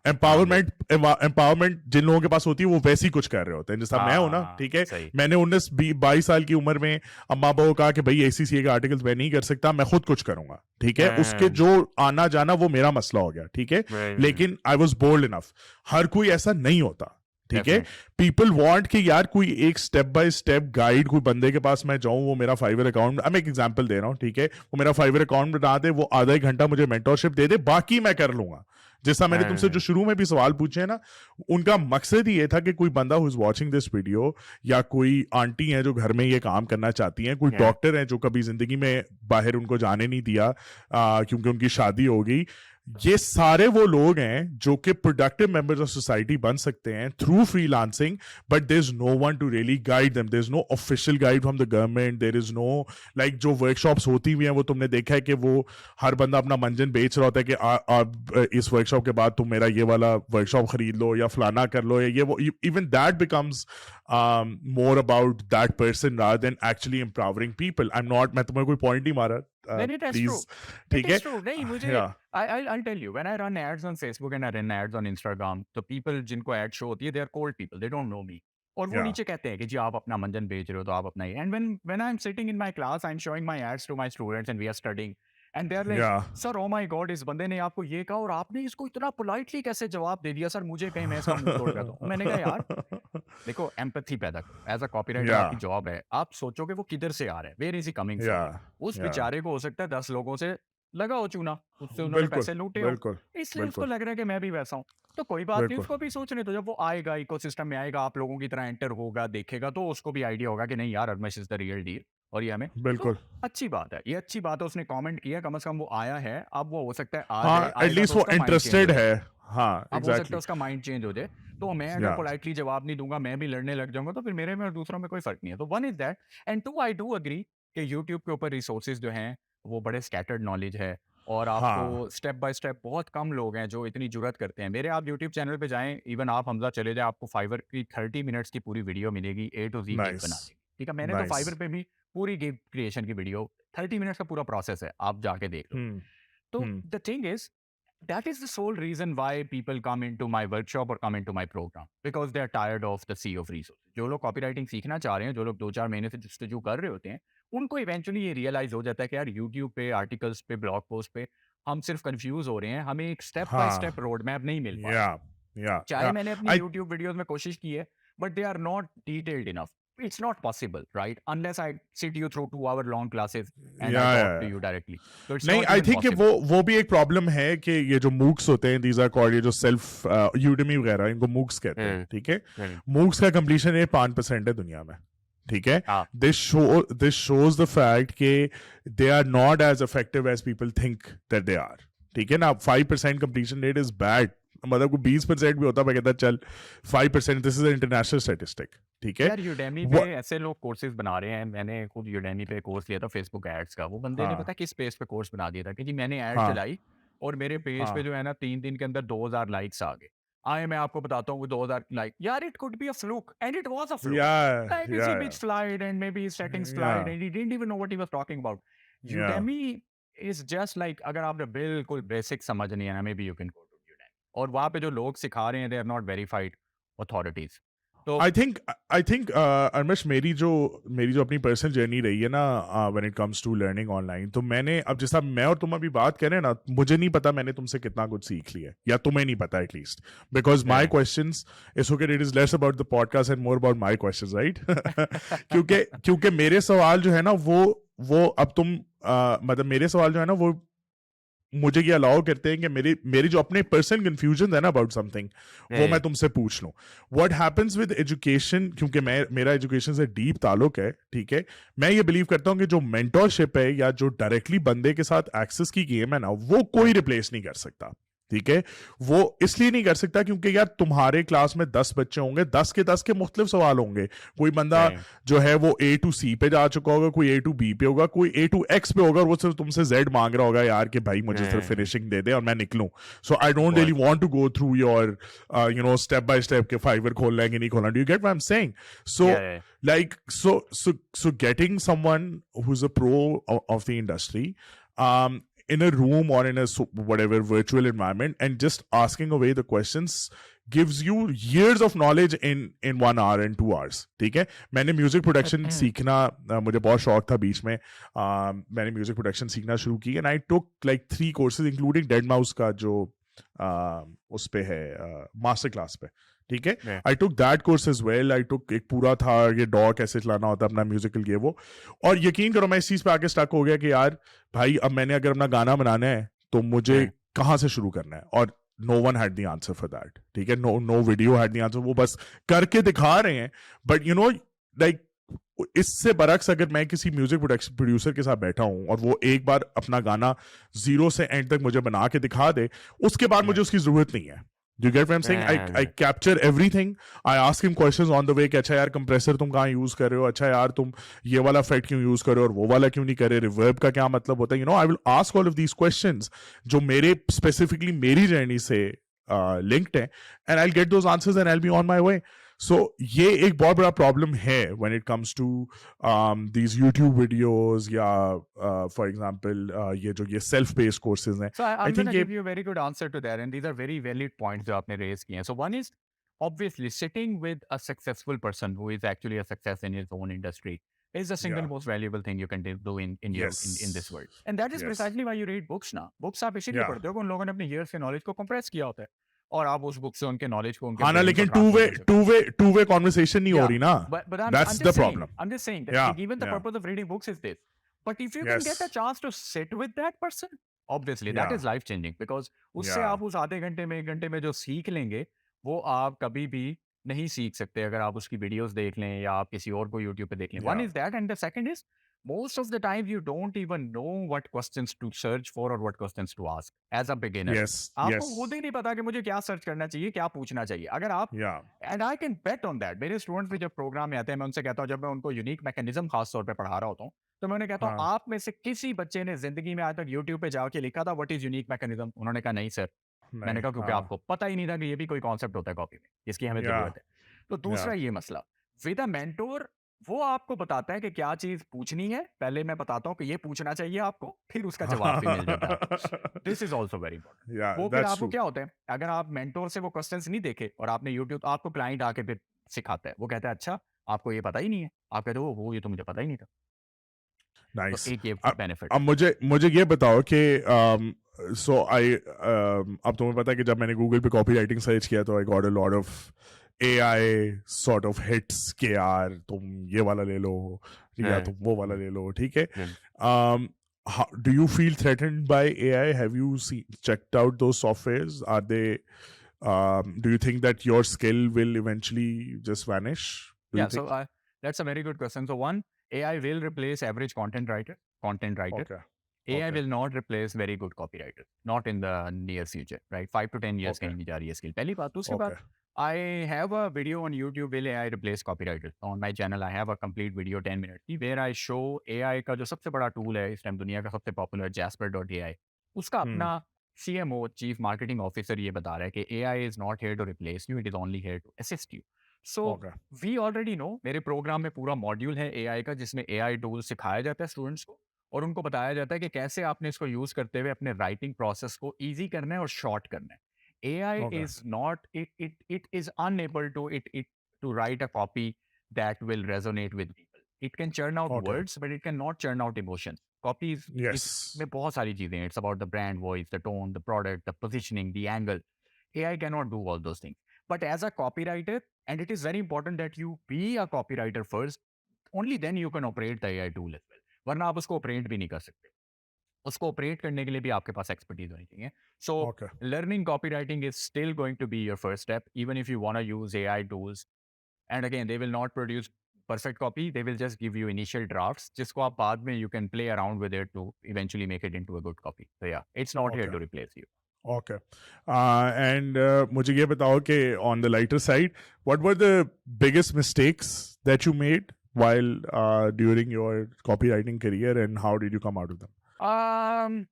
एम्पावरमेंट जिन लोगों के पास होती है वो वैसी कुछ कर रहे होते हैं जैसा मैं हूं ना ठीक है सही। मैंने 19-22 साल की उम्र में अम्मा बाबा को कहा कि भाई ACCA के आर्टिकल्स मैं नहीं कर सकता मैं खुद कुछ करूंगा ठीक है उसके जो आना जाना वो मेरा मसला हो गया ठीक है लेकिन आई वॉज बोल्ड इनफ हर कोई ऐसा नहीं होता ठीक है पीपल वांट कि यार कोई एक स्टेप बाय स्टेप गाइड कोई बंदे के पास मैं जाऊं वो मेरा फाइवर अकाउंट मैं एक एग्जांपल दे रहा हूं ठीक है वो मेरा फाइवर अकाउंट बना दे वो आधा एक घंटा मुझे मेंटरशिप दे दे बाकी मैं कर लूंगा जैसा मैंने तुमसे जो शुरू में भी सवाल पूछे हैं ना उनका मकसद ही ये था कि कोई बंदा who is watching this video या कोई आंटी है जो घर में ये काम करना चाहती हैं कोई डॉक्टर है जो कभी जिंदगी में बाहर उनको जाने नहीं दिया क्योंकि उनकी शादी हो गई ये सारे वो लोग हैं जो कि प्रोडक्टिव मेंबर्स ऑफ सोसाइटी बन सकते हैं through freelancing but there is no one to really guide them there is no official guide from the government there is no like जो वर्कशॉप्स होती हुई हैं वो तुमने देखा है कि वो हर बंदा अपना मंजन बेच रहा होता है कि इस वर्कशॉप के बाद तुम मेरा ये वाला वर्कशॉप खरीद लो या फलाना कर लो या ये वो even that becomes more about that person rather than actually empowering people. I'm not मैं तुम्हें कोई पॉइंट नहीं मारा नहीं, that's true. प्लीज It ठीक है is true. नहीं मुझे या I'll tell you when I run ads on Facebook and I run ads on Instagram, तो people जिनको ad show होती है they are cold people. They don't know me. और वो या नीचे कहते हैं कि जी आप अपना मंजन बेच रहे हो तो आप अपना ही and when I'm sitting in my class I'm showing my ads to my students and we are studying and they're like या sir oh my god इस बंदे ने आपको ये कहा और आपने इसको इतना पोलाइटली कैसे जवाब दे दिया सर मुझे कहीं मैं इसका मुंह तोड़ कर दूं मैंने कहा यार देखो एम्पैथी पैदा करो एज अ कॉपीराइटर या आपकी जॉब है आप सोचोगे वो किधर से आ रहा है वेयर इज ही कमिंग या फ्रॉम उस या बेचारे को हो सकता है 10 लोगों से लगा हो चूना उससे उन्होंने बिल्कुल पैसे लूटे हो बिल्कुल इसलिए उसको बिल्कुल लग रहा है कि मैं भी वैसा हूँ तो कोई बात नहीं बिल्कुल उसको भी सोचने तो जब वो आएगा इकोसिस्टम में आएगा आप लोगों की तरह एंटर होगा देखेगा तो उसको भी आइडिया होगा कि नहीं यार अरमश इज द रियल डील और ये हमें तो बिल्कुल अच्छी बात है ये अच्छी बात है उसने कमेंट किया कम से कम वो आया है अब वो हो सकता है आ हाँ जाए आएगा एटलीस्ट तो वो उसका माइंड चेंज हो इंटरेस्टेड जाए है हाँ अब हो सकता है एग्जैक्टली उसका माइंड चेंज हो जाए तो मैं अगर या पोलाइटली जवाब नहीं दूंगा मैं भी लड़ने लग जाऊंगा तो फिर मेरे में और दूसरों में कोई फर्क नहीं है तो one is that and two I do agree कि यूट्यूब के ऊपर रिसोर्सेज जो हैं वो बड़े स्कैटर्ड नॉलेज है और आपको हाँ स्टेप बाय स्टेप बहुत कम लोग हैं जो इतनी जुरत करते हैं मेरे आप यूट्यूब चैनल पे जाएं इवन आप हमजा चले जाए आपको फाइवर की 30 मिनट्स की पूरी वीडियो मिलेगी A to Z gig nice बना देगी ठीक है मैंने तो नाइस फाइवर पे भी पूरी गिग क्रिएशन की वीडियो 30 मिनट्स का पूरा प्रोसेस है आप जाके देख लो हम्म तो हम्म the thing is that is the sole reason why people come into my workshop or come into my program because they are tired of the sea of resources. जो लोग copywriting सीखना चाह रहे हैं जो लोग 2-4 महीने से जस्तजू कर रहे होते हैं उनको इवेंचुअली ये रियलाइज हो जाता है कि यार यूट्यूब पे आर्टिकल्स पे ब्लॉग पोस्ट पे हम सिर्फ कंफ्यूज हो रहे हैं हमें एक स्टेप बाय स्टेप हाँ रोड मैप नहीं मिल पा या रहा चाहे या मैंने अपनी आई यूट्यूब वीडियोस में कोशिश की है but they are not detailed enough it's not possible right unless I sit you through 2 hour long classes and I talk to you या directly so it's नहीं not आई even थिंक कि possible वो भी एक problem है कि ये जो मूक्स होते हैं दीज आर कॉल्ड ये जो सेल्फ यूडेमी वगैरह इनको मूक्स कहते हैं ठीक है मूक्स का कंप्लीशन ये 5% है दुनिया में ठीक है हाँ दिस शोज द फैक्ट कि they are not as effective as people think that they are ठीक है ना 5% कंप्लीशन रेट इज बैड मतलब को 20% भी होता मैं कहता चल 5% दिस इज इंटरनेशनल स्टैटिस्टिक ठीक है यार यूडेमी पे ऐसे लोग कोर्सेज बना रहे हैं मैंने खुद यूडेमी पे कोर्स लिया था फेसबुक एड्स का वो बंदे ने हाँ पता किस पेज पे कोर्स बना दिया था कि जी मैंने ऐड हाँ चलाई और मेरे पेज पे हाँ जो है ना 3 दिन के अंदर 2000 लाइक्स आ गए आए मैं आपको बताता हूँ वो 2000 लाइक यार it could be a fluke and it was a fluke या like his या image slide and maybe his settings या slide and he didn't even know what he was talking about या Udemy is just like अगर आपने बिल्कुल basic समझनी है ना maybe you can go to Udemy और वहाँ पे जो लोग सिखा रहे हैं they are not verified authorities. तो आई थिंक अरमश, मेरी जो अपनी पर्सनल जर्नी रही है ना, when it comes to learning online, तो मैंने अब जैसा मैं और तुम अभी बात कर रहे हैं ना, मुझे नहीं पता मैंने तुमसे कितना कुछ सीख लिया है, या तुम्हें नहीं पता at least, because my questions it's okay, it is less about the podcast and more about my questions, right? क्योंकि मेरे सवाल जो है ना वो अब तुम मतलब मेरे सवाल जो है ना वो मुझे ये अलाउ करते हैं कि मेरी जो अपने पर्सनल कंफ्यूजन है ना अबाउट समथिंग, वो मैं तुमसे पूछ लूं। व्हाट हैपेंस विद एजुकेशन, क्योंकि मेरा एजुकेशन से डीप ताल्लुक है, ठीक है, मैं ये बिलीव करता हूं कि जो मेंटोरशिप है या जो डायरेक्टली बंदे के साथ एक्सेस की गेम है ना, वो कोई रिप्लेस नहीं कर सकता। ठीक है, वो इसलिए नहीं कर सकता क्योंकि यार तुम्हारे क्लास में 10 बच्चे होंगे, 10 के 10 के मुख्तलिफ सवाल होंगे। कोई बंदा जो है वो A to C पे जा चुका होगा, कोई A to B पे होगा, कोई A to X पे होगा, और वो सिर्फ तुमसे Z मांग रहा होगा यार कि भाई मुझे सिर्फ फिनिशिंग दे दे और मैं निकलूं। So I don't really want to go through your step by step के फाइवर खोलना है कि नहीं खोलना। Do you get what I am saying? So like so getting someone who's a pro of the industry in a room or in a whatever virtual environment and just asking away the questions gives you years of knowledge in 1 hour and 2 hours. ठीक है, मैंने music production सीखना, मुझे बहुत शौक था बीच में, मैंने म्यूजिक प्रोडक्शन सीखना शुरू की and I took like 3 courses including dead mouse का जो उस पे है मास्टर क्लास पे। ठीक है, I took that course as well. I took एक पूरा था ये डॉ कैसे चलाना होता है अपना म्यूजिकल ये वो, और यकीन करो मैं इस चीज पे आके स्टक हो गया कि यार भाई अब मैंने अगर अपना गाना बनाना है तो मुझे कहाँ से शुरू करना है, और no one had the answer for that. ठीक है, no video had the answer, वो बस करके दिखा रहे हैं, बट यू नो लाइक इससे बरक्स अगर मैं किसी म्यूजिक प्रोड्यूसर के साथ बैठा हूं और वो एक बार अपना गाना 0 से एंड तक मुझे बना के दिखा दे, उसके बाद मुझे उसकी जरूरत नहीं है। Do you get what I'm saying? I capture everything. I ask him questions on the way कि अच्छा यार कंप्रेसर तुम कहाँ यूज कर रहे हो, अच्छा यार तुम ये वाला फेट क्यों यूज कर रहे हो और वो वाला क्यों नहीं कर रहे, रिवर्ब का क्या मतलब होता है, you know, I will ask all of these questions जो मेरे स्पेसिफिकली मेरी जर्नी से लिंक्ड है, and I get those answers and I will be on my way. So ये एक बहुत बड़ा प्रॉब्लम है when it comes to these YouTube videos या फॉर एग्जांपल ये सेल्फ बेस्ड कोर्सेज हैं। So I'm going to give you a very good answer to that, and these are very valid points जो आपने raise किए हैं. So one is obviously sitting with a successful person who is actually a success in his own industry is the single most valuable thing you can do in your in this world, and that is precisely why you read books now. Books आप इसीलिए पढ़ते हो कि उन लोगों ने अपने years के knowledge को compress किया होता है, और आप उस बुक से उनके नॉलेज को उनके हाँ ना, लेकिन टू वे कॉन्वर्सेशन नहीं हो रही ना, that's the problem. I'm just saying that even the purpose of reading books is this, but if you can get a chance to sit with that person, obviously that is life changing, because उससे आप उस आधे घंटे में 1 घंटे में जो सीख लेंगे वो आप कभी भी नहीं सीख सकते अगर आप उसकी वीडियोस देख लें या आप किसी और को यूट्यूब पे देख लें। One is that, and the second is most of the time you don't even know what questions to search for or what questions to ask as a beginner. आपको खुद ही नहीं पता कि मुझे क्या सर्च करना चाहिए, क्या पूछना चाहिए। अगर आप and I can bet on that, मेरे स्टूडेंट्स भी जब प्रोग्राम में आते हैं मैं उनसे कहता हूँ, जब मैं उनको यूनिक मैकेनिज्म खास तौर पे पढ़ा रहा होता हूँ, तो मैं उन्हें कहता हूँ आप में से किसी बच्चे ने जिंदगी में आज तक यूट्यूब पे जाके लिखा था व्हाट इज यूनिक मैकेनिज्म? उन्होंने कहा नहीं सर। मैंने कहा क्योंकि आपको पता ही नहीं था कि ये भी कोई कॉन्सेप्ट होता है कॉपी में जिसकी हमें जरूरत है। तो दूसरा ये मसला विद अ मेंटोर, वो आपको बताता है कि क्या चीज पूछनी है, पहले मैं बताता हूँ कि ये पूछना चाहिए आपको, फिर उसका जवाब भी मिल जाता है। This is also very important. वो फिर आपको क्या होता है, अगर आप मेंटोर से वो क्वेश्चंस नहीं देखे और आपने यूट्यूब, आपको क्लाइंट आके फिर सिखाता है, वो कहता है अच्छा आपको ये पता ही नहीं है, आप कहते हो वो ये तो मुझे पता ही नहीं था। नाइस। तो एक ये बेनिफिट। अब मुझे ये बताओ कि सो आई अब तुम्हें पता है कि जब मैंने गूगल पे कॉपी राइटिंग सर्च किया तो I got a lot of AI sort of hits के यार तुम ये वाला ले लो या तुम वो वाला ले लो, ठीक है। Do you feel threatened by AI? Have you checked out those softwares? Are they do you think that your skill will eventually just vanish? So that's a very good question. So one, AI will replace average content writer. Okay. AI will not replace very good copywriter, not in the near future, right? 5 to 10 years कहीं नहीं जा रही है skill। पहली बात। उसके बाद I have a video on YouTube, will AI replace copywriters? On my channel I have a complete video 10 minutes की where I show AI का जो सबसे बड़ा tool है इस टाइम दुनिया का सबसे पॉपुलर Jasper.ai, उसका अपना CMO चीफ मार्केटिंग ऑफिसर ये बता रहा है कि AI is not here to replace you, it is only here to assist you. So we already know, मेरे प्रोग्राम में पूरा मॉड्यूल है AI का जिसमें AI टूल सिखाया जाता है स्टूडेंट्स को, और उनको बताया जाता है कि कैसे आपने इसको यूज करते हुए अपने राइटिंग प्रोसेस को ईजी करना है और शॉर्ट करना है। AI Okay. is not, it is unable to, to write a copy that will resonate with people. It can churn out Okay. words, but it cannot churn out emotions. Copy is Yes. में बहुत सारी चीजें हैं. It's about the brand voice, the tone, the product, the positioning, the angle. AI cannot do all those things. But as a copywriter, and it is very important that you be a copywriter first, only then you can operate the AI tool as well. वरना आप उसको operate भी नहीं कर सकते. उसको operate करने के लिए भी आपके पास एक्सपर्टीज होनी चाहिए. So Okay. Learning copy writing is still going to be your first step even if you want to use AI tools. And again they will not produce perfect copy. They will just give you initial drafts जिसको आप बाद में you can play around with it to eventually make it into a good copy. So yeah, it's not here Okay. to replace you. Okay. And मुझे ये बताओ कि on the lighter side, what were the biggest mistakes that you made while during your copywriting career, and how did you come out of them?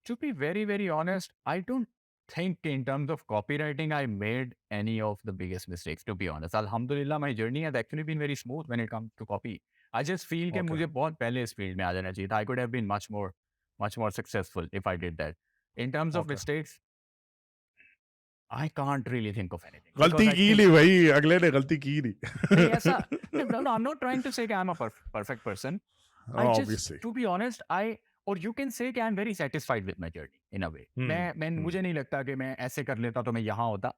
To be very, very honest, I don't think in terms of copywriting, I made any of the biggest mistakes, to be honest. Alhamdulillah, my journey has actually been very smooth when it comes to copy. I just feel कि Okay. मुझे बहुत पहले इस field में आ जाना चाहिए था. I could have been much more successful if I did that. In terms of Okay. mistakes, I can't really think of anything. गलती Because I की think, नहीं भाई, अगले ने गलती की नहीं ऐसा, नहीं. no, I'm not trying to say that I'm a perfect person. I just, Obviously. to be honest, or you can say कि I'm very satisfied with my journey in a way. मुझे नहीं लगता कि मैं ऐसे कर लेता तो मैं यहाँ होता.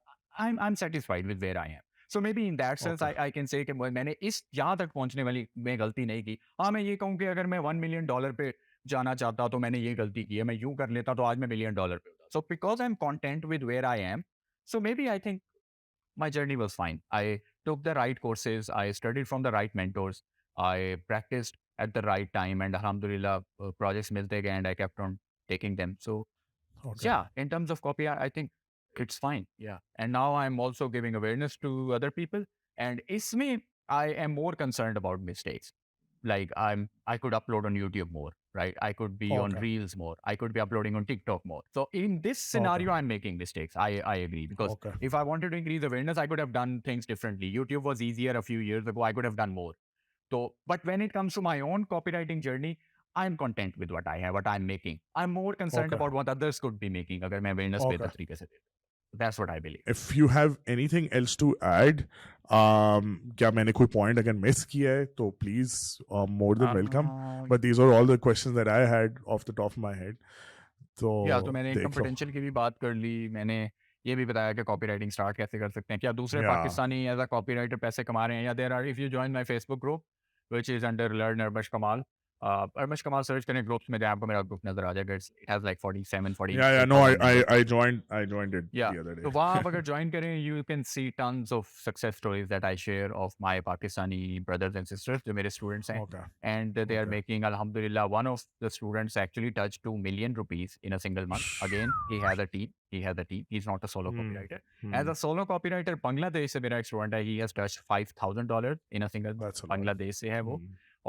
I'm satisfied with where I am. So maybe in that sense, Okay. I can say कि मैंने इस यहाँ तक पहुँचने वाली मैं गलती नहीं की. हाँ, मैं ये कहूँ कि अगर मैं $1 million पे जाना चाहता तो मैंने ये गलती की है. मैं यूं कर लेता तो आज मैं $1 million पे होता. So because I'm content with where I am, so maybe I think my journey was fine. I took the right courses. I studied from the right mentors. I practiced at the right time, and alhamdulillah, projects milte gaye and I kept on taking them. So Okay. yeah, in terms of copy, I think it's fine. Yeah. And now I'm also giving awareness to other people. And isme, I am more concerned about mistakes. Like I could upload on YouTube more, right? I could be on Okay. Reels more. I could be uploading on TikTok more. So in this Okay. scenario, I'm making mistakes. I agree. Because Okay. if I wanted to increase awareness, I could have done things differently. YouTube was easier a few years ago. I could have done more. So, but when it comes to my own copywriting journey, I'm content with what I have, what I'm making. I'm more concerned Okay. about what others could be making. अगर मैं awareness Okay. बेहतर तरीके से दे दूं. That's what I believe. If you have anything else to add, क्या मैंने कोई point अगर miss किया है तो please, more than welcome. But these are all the questions that I had off the top of my head. तो तो मैंने देख इनकम लो. पोटेंशियल की भी बात कर ली. मैंने ये भी बताया कि कॉपीराइटिंग स्टार्ट कैसे कर सकते हैं. क्या दूसरे Yeah. Pakistani as a copywriter पैसे कमा रहे हैं? Yeah there are, if you join my Facebook group which is under learn Armash Kamal. Armash कमाल सर्च करें ग्रुप्स में, आपको मेरा ग्रुप नजर आ जाएगा. It has like 47 Yeah, no, 48,000 members. I joined it Yeah. the other day. So वहाँ आप अगर ज्वाइन करें, you can see tons of success stories that I share of my Pakistani brothers and sisters जो मेरे students हैं. Okay. And they are Okay. making, alhamdulillah, one of the students actually touched 2 million rupees in a single month. Again, he has a team. He's not a solo copywriter. As a solo copywriter, Bangladesh से मेरा एक student है, he has touched $5,000 in a single month. That's a lot. Bangladesh से है वो.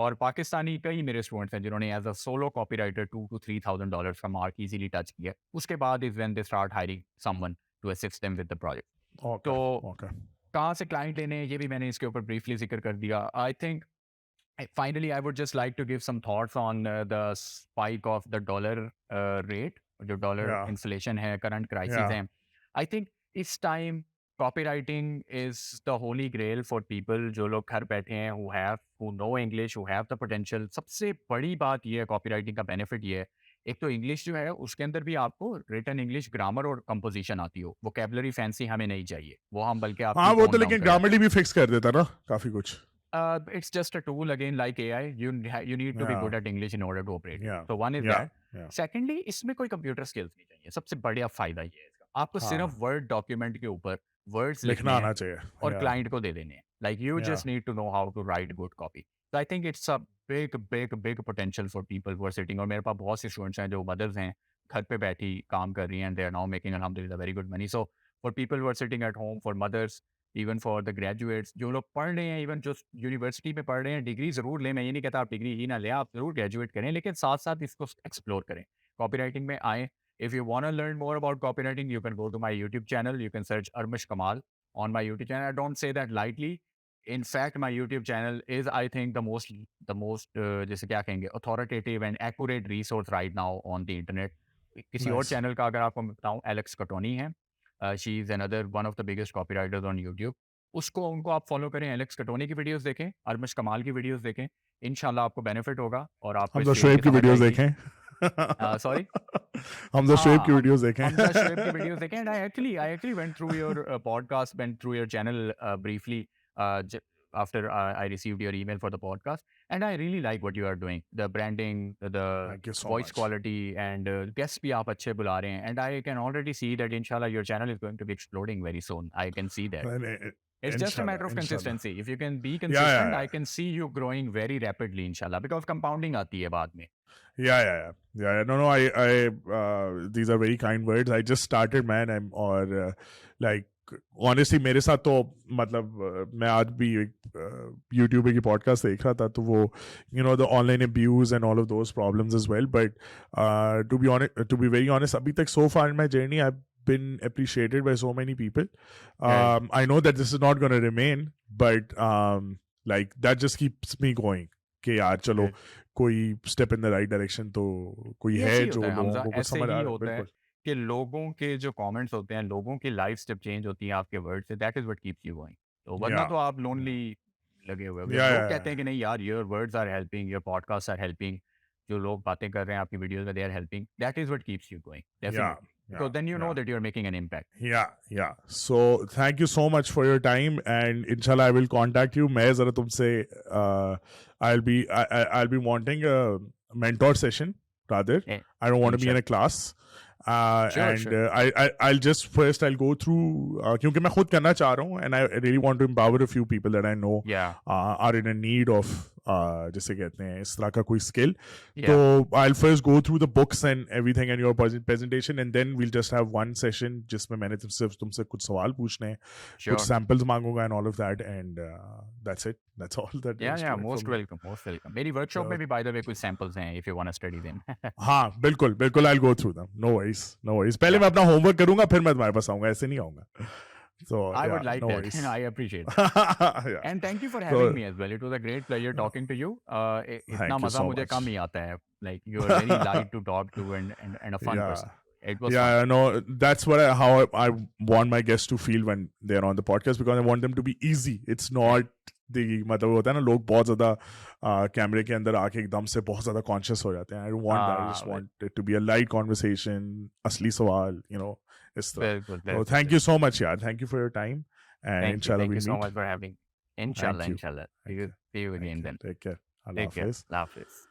और पाकिस्तानी कई मेरे स्टूडेंट्स हैं जिन्होंने as a solo copywriter $2,000 to $3,000 का मार्क इजीली टच किया. उसके बाद is when they start hiring someone to assist them with the project. Okay. तो Okay. कहाँ से क्लाइंट लेने हैं ये भी मैंने इसके ऊपर ब्रीफली जिक्र कर दिया. I think finally I would just like to give some thoughts on the spike of the dollar rate. जो डॉलर Yeah. इन्फ्लेशन है, करंट क्राइसिस Yeah. है. आई थिंक इस time copywriting is the holy grail for people जो लोग घर बैठे हैं, who know English, who have the potential. सबसे बड़ी बात ये है copywriting का benefit ये है, एक तो इंग्लिश जो है उसके अंदर भी आपको रिटन इंग्लिश, ग्रामर और कंपोजिशन आती हो. वोकैबुलरी फैंसी हमें नहीं चाहिए. वो हम बल्कि हाँ, आपकी वो tone तो down लेकिन करें. ग्रामरली भी फिक्स कर देता ना काफी कुछ. It's just a tool again, like AI. You need to be Yeah. good at English in order to operate. Yeah. So one is Yeah. that. Yeah. Secondly, इसमें कोई कंप्यूटर स्किल्स नहीं चाहिए. सबसे बड़ा फायदा ये है इसका. आपको हाँ. सिर्फ वर्ड डॉक्यूमेंट के ऊपर वर्ड्स लिखना लिखने हैं आना चाहिए. और Yeah. क्लाइंट को दे देने हैं. Like you Yeah. just need to know how to write good copy. So I think it's a big potential for people who are sitting. और मेरे पास बहुत से स्टूडेंट्स हैं जो मदर्स हैं, घर पे बैठी काम कर रही हैं, and they are now making alhamdulillah very good money. So for people who are sitting at home, for mothers, even for the graduates जो लोग पढ़ रहे हैं, इवन जो यूनिवर्सिटी में पढ़ रहे हैं, डिग्री ज़रूर लें. मैं ये नहीं कहता आप डिग्री ही ना लें, आप ज़रूर ग्रेजुएट करें, लेकिन साथ साथ इसको एक्सप्लोर करें, कॉपी राइटिंग में आएँ. If you want to learn more about copy writing, you can go to my YouTube channel. You can search Armash Kamal on my YouTube channel. I don't say that lightly. In fact, my YouTube channel is, I think, the most जैसे क्या कहेंगे, authoritative and accurate resource right now on the internet. किसी और Nice. Channel का अगर आपको मैं बताऊँ, एलेक्स कटोनी है. She is another one of the biggest copywriters on YouTube. उनको आप फॉलो करें, एलेक्स कटोनी की वीडियोस देखें, अरमश कमाल की वीडियोस देखें, इंशाल्लाह आपको बेनिफिट होगा और आपको हमजा इस फील्ड शोएब की की समझ वीडियोस आएगी। देखें। सॉरी। हमजा शोएब हाँ, की हम वीडियोस देखें। हमजा शोएब की वीडियोस देखें। And I actually went through your podcast, went through your channel briefly after I received your email for the podcast, and I really like what you are doing, the branding, the Thank you so voice much. quality, and guests भी आप अच्छे बुला रहे हैं, and I can already see that inshallah your channel is going to be exploding very soon. I can see that. And, It's just a inshallah, matter of inshallah. consistency. If you can be Yeah, yeah, consistent, yeah. I can see you growing very rapidly, inshallah, because compounding आती है बाद में. Yeah. No. These are very kind words. I just started, man. Like honestly, मेरे साथ तो मतलब मैं आज भी एक YouTube की podcast देख रहा था, तो वो the online abuse and all of those problems as well. But to be very honest, अभी तक so far in my journey, I've been appreciated by so many people. Yeah. I know that this is not going to remain, but like that just keeps me going. कि यार चलो Right. कोई step in the right direction तो कोई ऐसे है ही जो होता है लोगों हमजा, को कुछ ऐसे समझ आ ही रहा है। होता है बिल्कुल कि लोगों के जो कमेंट्स होते हैं, लोगों की लाइफ स्टेप चेंज होती है आपके वर्ड से, that is what keeps you going. तो वरना या तो आप लोनली लगे हुए हो। या लोग कहते हैं कि नहीं यार, your words are helping, your podcast are helping, जो लोग बातें कर रहे हैं आपकी वीडियोस में, they are helping, that is what keeps you going yeah definitely, because then you know that you are making an impact. Yeah so thank you so much for your time and इंशाल्लाह I will contact you. मैं जरा तुमसे I'll be wanting a mentor session rather. I don't want to be in a class. I'll just first I'll go through क्योंकि मैं खुद करना चाह रहा हूँ and I really want to empower a few people that I know are in a need of जैसे कहते हैं इस तरह का कोई skill. So I'll first go through the books and everything and your presentation, and then we'll just have one session जिसमें मैंने तुमसे कुछ सवाल पूछने हैं, कुछ samples मांगूंगा and all of that, and that's it. That's all that. Yeah, most welcome, most welcome. मेरी workshop में भी by the way कुछ samples हैं if you want to study them. हाँ बिल्कुल I'll go through them. No worries. पहले मैं अपना homework करूंगा, फिर मैं तुम्हारे पास आऊंगा, ऐसे नहीं आऊंगा. So I would like no that. worries. I appreciate it. And thank you for having me as well. It was a great pleasure talking to you. इतना मजा मुझे कम ही आता है. Like you are very light to talk to and a fun person. It was fun. No, that's what how I want my guests to feel when they're on the podcast, because I want them to be easy. It's not the मतलब होता है ना, लोग बहुत ज़्यादा कैमरे के अंदर आके एकदम से बहुत ज़्यादा कॉन्शियस हो जाते हैं. I don't want that. I just want it to be a light conversation, असली सवाल, इस तरह. So thank you so much, yaar. Thank you for your time. And inshallah thank we'll you so meet. much for having. Inshallah. See you again then. Take care. Allah Hafiz.